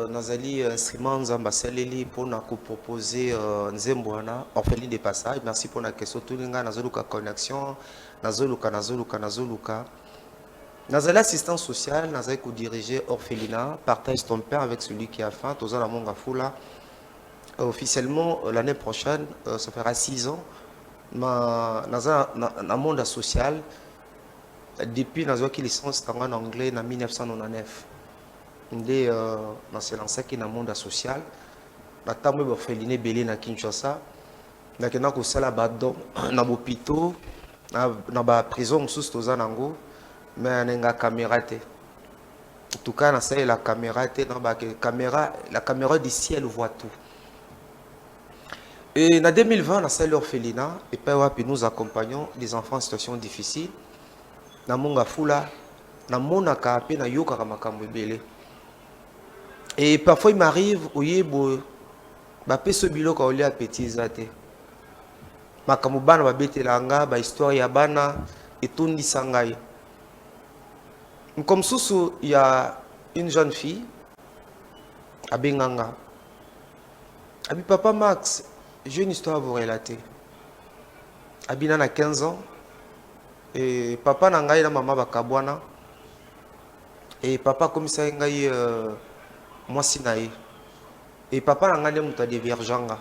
Nazali Instrument Zambaseleli, pour nous proposer Nzembouana, Orpheline de passage. Merci pour la question. Tout le monde a connexion, Nazoluka. Nazali assistant social, Nazali co-dirigé Orphelinat, partage ton père avec celui qui a faim, Tozana Mongafoula. Officiellement, l'année prochaine, ça fera 6 ans. Dans le monde social, depuis que j'ai licence en anglais en 1999, j'ai lancé dans le monde social. J'ai été orpheline belé na Kinshasa. J'ai été dans l'hôpital, dans la prison, mais j'ai une caméra. En tout cas, la caméra du ciel voit tout. Et en 2020, dans l'orphelinat, et nous accompagnons des enfants en situation difficile. Dans mon Fula, dans mon Akape, dans Yoka Makamwebele. Et parfois, il m'arrive, où il y a ce bilo qui est petit zate. Makamubana ba bete langa, ba histoire ya bana, et tout ni sangai. Comme sous, il y a une jeune fille, à Benganga. Abi papa Max, j'ai une histoire à vous relater. Abina a 15 ans. Et papa n'a pas maman bakabwana. Et papa comme ça ngai moi sinaï. Et papa n'a pas muta diverganga.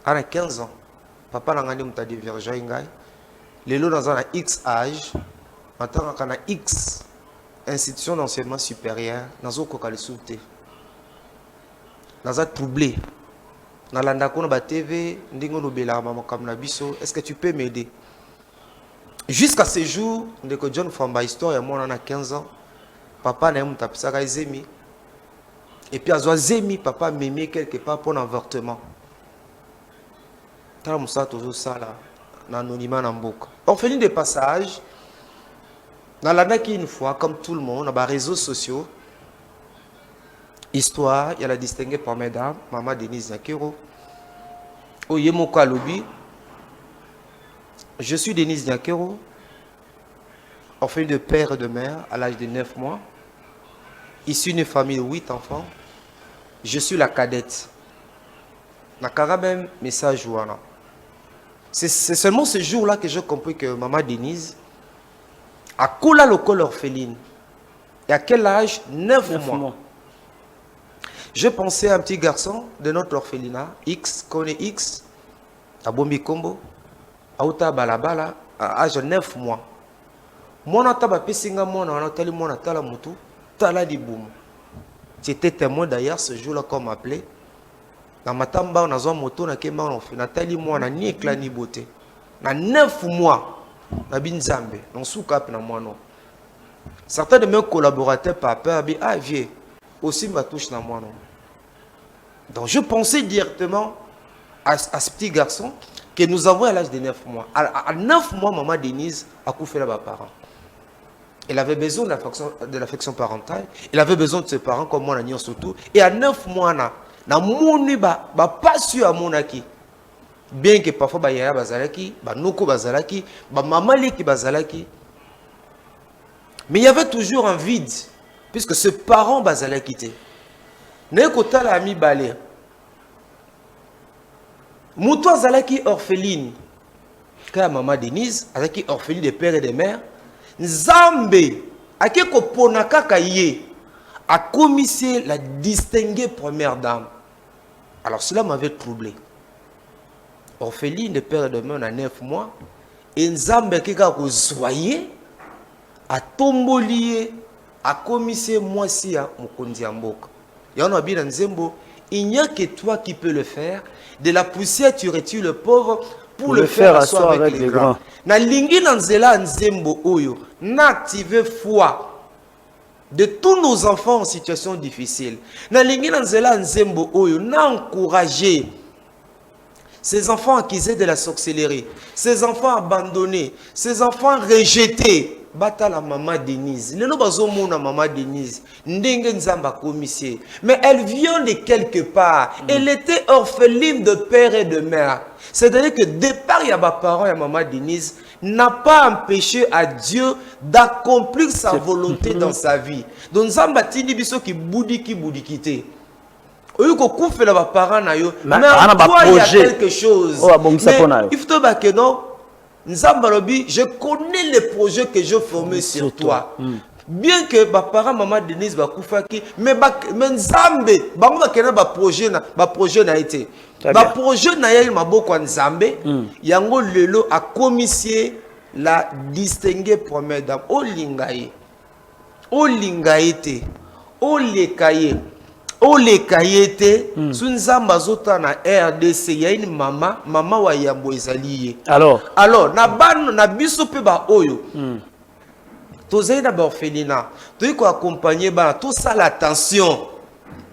À 15 ans. Papa n'a pas muta diverganga. Les lots dans un X âge. Maintenant qu'on a X institution d'enseignement supérieur, dans un kokale souté. Dans un troublé. Dans la TV, est-ce que tu peux m'aider? Jusqu'à ce jour, John Famba histoire, moi on a 15 ans. Papa n'a pas tapé zemi. Et puis à zemi, papa m'aimait quelque part pour l'avortement. Tant que ça toujours ça là, l'anonymat dans beaucoup. Orpheline de passage. Dans la une fois, comme tout le monde, dans les réseaux sociaux. Histoire, il y a la distinguée par mesdames, maman Denise Nyakero. Oyemoko Alobi. Je suis Denise Nyakero, orpheline de père et de mère à l'âge de 9 mois, issue d'une famille de 8 enfants. Je suis la cadette. Nakara même message ouana. C'est seulement ce jour-là que j'ai compris que maman Denise a coulé le col orpheline. Et à quel âge? 9 mois. Je pensais à un petit garçon de notre orphelinat, X, connaît X, à Bombi Kombo, à Ota Balabala, à âge de 9 mois. Mon ataba pesinga mon anatali mon atala mutu, tala di boum. J'étais témoin d'ailleurs ce jour-là qu'on m'appelait. Dans ma tamba, on a zone moto, na kemba on fait natali moi na ni éclat ni beauté. Na 9 mois, na binzambe, on soukap na moi non. Certains de mes collaborateurs par peur, ah vieux, aussi ma touche na moi non. Donc je pensais directement à ce petit garçon que nous avons à l'âge de 9 mois. À 9 mois, maman Denise a couché là-bas parents. Elle avait besoin de l'affection parentale. Elle avait besoin de ses parents comme moi, surtout. Et à 9 mois, na moni ba pas sûr à mon aki. Bien que parfois ba yaya bazalaki, ba noko bazalaki, ba maman leki bazalaki. Mais il y avait toujours un vide, puisque ce parent bazala quitté. N'est qu'autant l'ami balé. Moutou azalaki orpheline. Quand maman Denise, azalaki orpheline de père et de mère. Nzambe, akeko ponaka kaye, a commissé la distinguée première dame. Alors cela m'avait troublé. Orpheline de père et de mère, on a 9 mois. Et Nzambe keka ko soyer, a tombolié, a commissé moi si à Mokondi Amboka. Et on a bien Nzembo, il n'y a que toi qui peux le faire. De la poussière tu retires le pauvre pour le faire asseoir avec les grands. Na lingi nanzela Nzembo oyo, n'activer foi de tous nos enfants en situation difficile. Na lingi nanzela Nzembo oyo, n'encourager ces enfants accusés de la sorcellerie, ces enfants abandonnés, ces enfants rejetés. Bata la maman Denise. Le nom bazo mona maman Denise. Ndenge nzamba commissaire. Mais elle vient de quelque part. Elle était orpheline de père et de mère. C'est-à-dire que départ il y a ba parents et maman Denise n'a pas empêché à Dieu d'accomplir sa volonté dans sa vie. Donc nzamba tindi biso ki boudikité. Mais toi il y a quelque chose. Mais il faut que non. Nzambalobi, je connais les projets que je formais sur toi. Bien que ma parent maman Denise va koufaki, mais Nzambe, bango kena ba projet na été. Ba projet na yel maboko Nzambe, yango lelo a commissionné la distinguée première dame. O lingaye te, o lekaye. O le kayete sunzamba zota na RDC ya une maman wa yambo ezaliye. Alors na biso pe ba oyo. Tozai na ba orphelinat. Toi ko accompagner ba tout ça l'attention.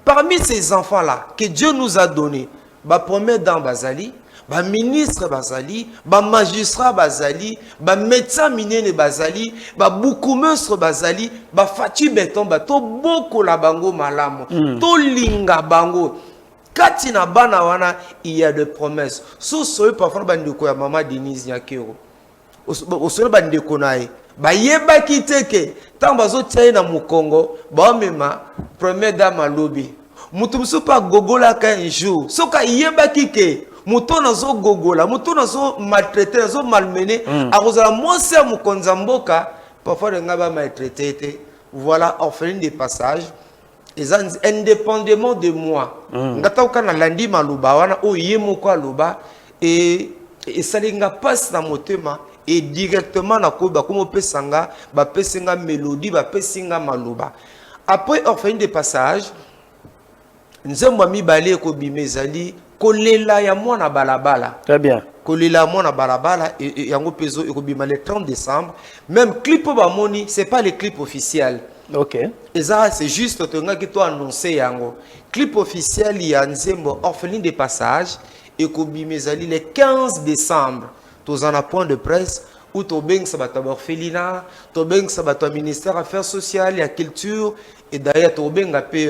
Parmi ces enfants là que Dieu nous a donné, ba premier dans bazali, ba ministre bazali, ba magistrat bazali, ba médecin minene bazali, ba boukoumestre bazali, ba fati beton ba to boko la bango malamu, to linga bango. Kati na bana wana il y a des promesses. So parfois ba ndeko ya maman Denise Nyakero. Osolo ba ndeko nae. Ba yeba kiteke, tant bazo tsaye na Mukongo, ba mema première dame lobi. Mutumsu pa gogola ka un jour. Soka yeba kike. Mouton nazo gogola, mouton nazo maltraité, nazo malmené. Arozala moi c'est Mukonzamboka, parfois de ngaba maltraité. Voilà orpheline de passage. Indépendamment de moi. Ngata ukana landi maluba wana o yemo kwa luba et salinga passe na motema et directement na ko ba komo pesanga ba pesinga mélodie ba pesinga maluba. Après orpheline de passage, nzembo mi balé ko bimezali kolela ya mwana balabala. Très bien. Kolela mwana balabala et yango pezo e ko bima le 30 décembre. Même clip ba moni, c'est pas le clip officiel. OK. Et ça c'est juste tonga ki to annoncer yango. Clip officiel ya nzembo orpheline de passage et ko bimezali le 15 décembre. Tous en a point de presse où to beng sabata orphelinat, to beng sabata ministère affaires sociales et culture et d'ailleurs to beng apé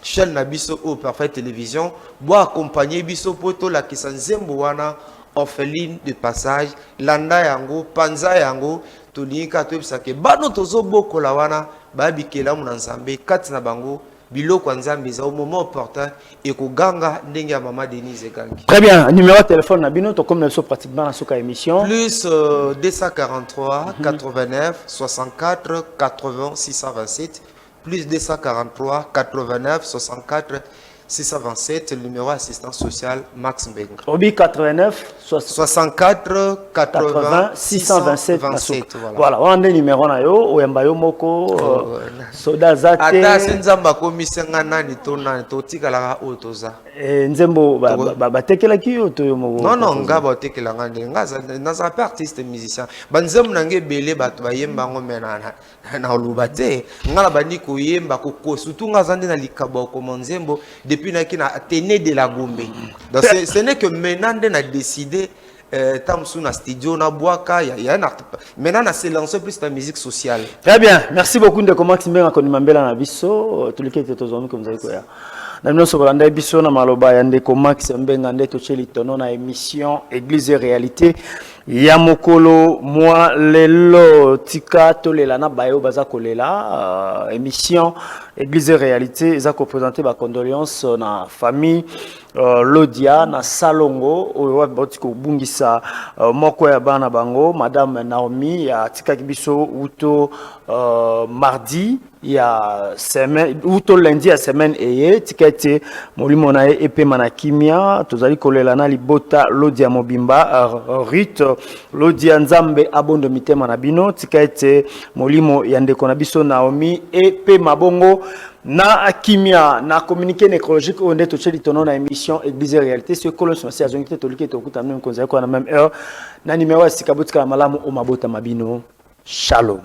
chaîne na biso au Parfait Télévision bois accompagner biso poto la kisanzembo wana orpheline de passage landa yango panza yango tonika tobisa ke bano tozo boko la wana ba bikela mu nzambe kati na bango biloko nzambe za au moment opportun et ko ganga ndenge ya maman Denise gangi. Très bien, numéro de téléphone na bino to comme nous pratiquement dans cette émission plus 243 89 64 80 627 plus 243 89 64 627, le numéro assistance sociale Max Mbenga. Obi 89 64 80 627. Voilà, on a un numéro na yo, oyamba yo moko soda zate. Ata sinzamba komisenga nani to nani to tikala otoza. Nzembo ba tekela ki yo to yo moko. Non, ngaba tekela ngande ngaza naza pas artiste musicien. Banzem nange belé bato bayemba ngomena na olubate. Ngala bani ko yemba ko surtout ngaza na likabo ko monzembo depuis na Athénée de la Gombe. Donc ce n'est que maintenant on a décidé Tamsou na studio na boaka maintenant on s'est lancé plus dans la musique sociale. Très bien, merci beaucoup de comment Maxime a connu Mambela na biso tous les qui étaient aux zones comme vous avez quoi. na nyonso bolanda biso na maloba ya ndeko Max Mbenga nde tocheli tono na émission Église et réalité ya mokolo moi lelo tika tolela na bayo baza kolela émission Église et réalité eza ko présenter ba condoléances na famille Lodia na Salongo oyo boti ko bungisa moko ya bana bango madame Naomi ya tika kibiso uto mardi ya semaine uto lundi ya semaine eye tikete molimo na epe manakimia tozali kolela na libota Lodia Mobimba rite Lodia Nzambe abondo mitema na bino tikete molimo ya ndeko na biso Naomi epe mabongo na kimia na communiqué nécrologique on est tocheli tono na émission Église et réalité ce que l'on se a zonité tolike tokuta même konza ko na même heure na numéro ya sikabutika malamu o mabota mabino shalom.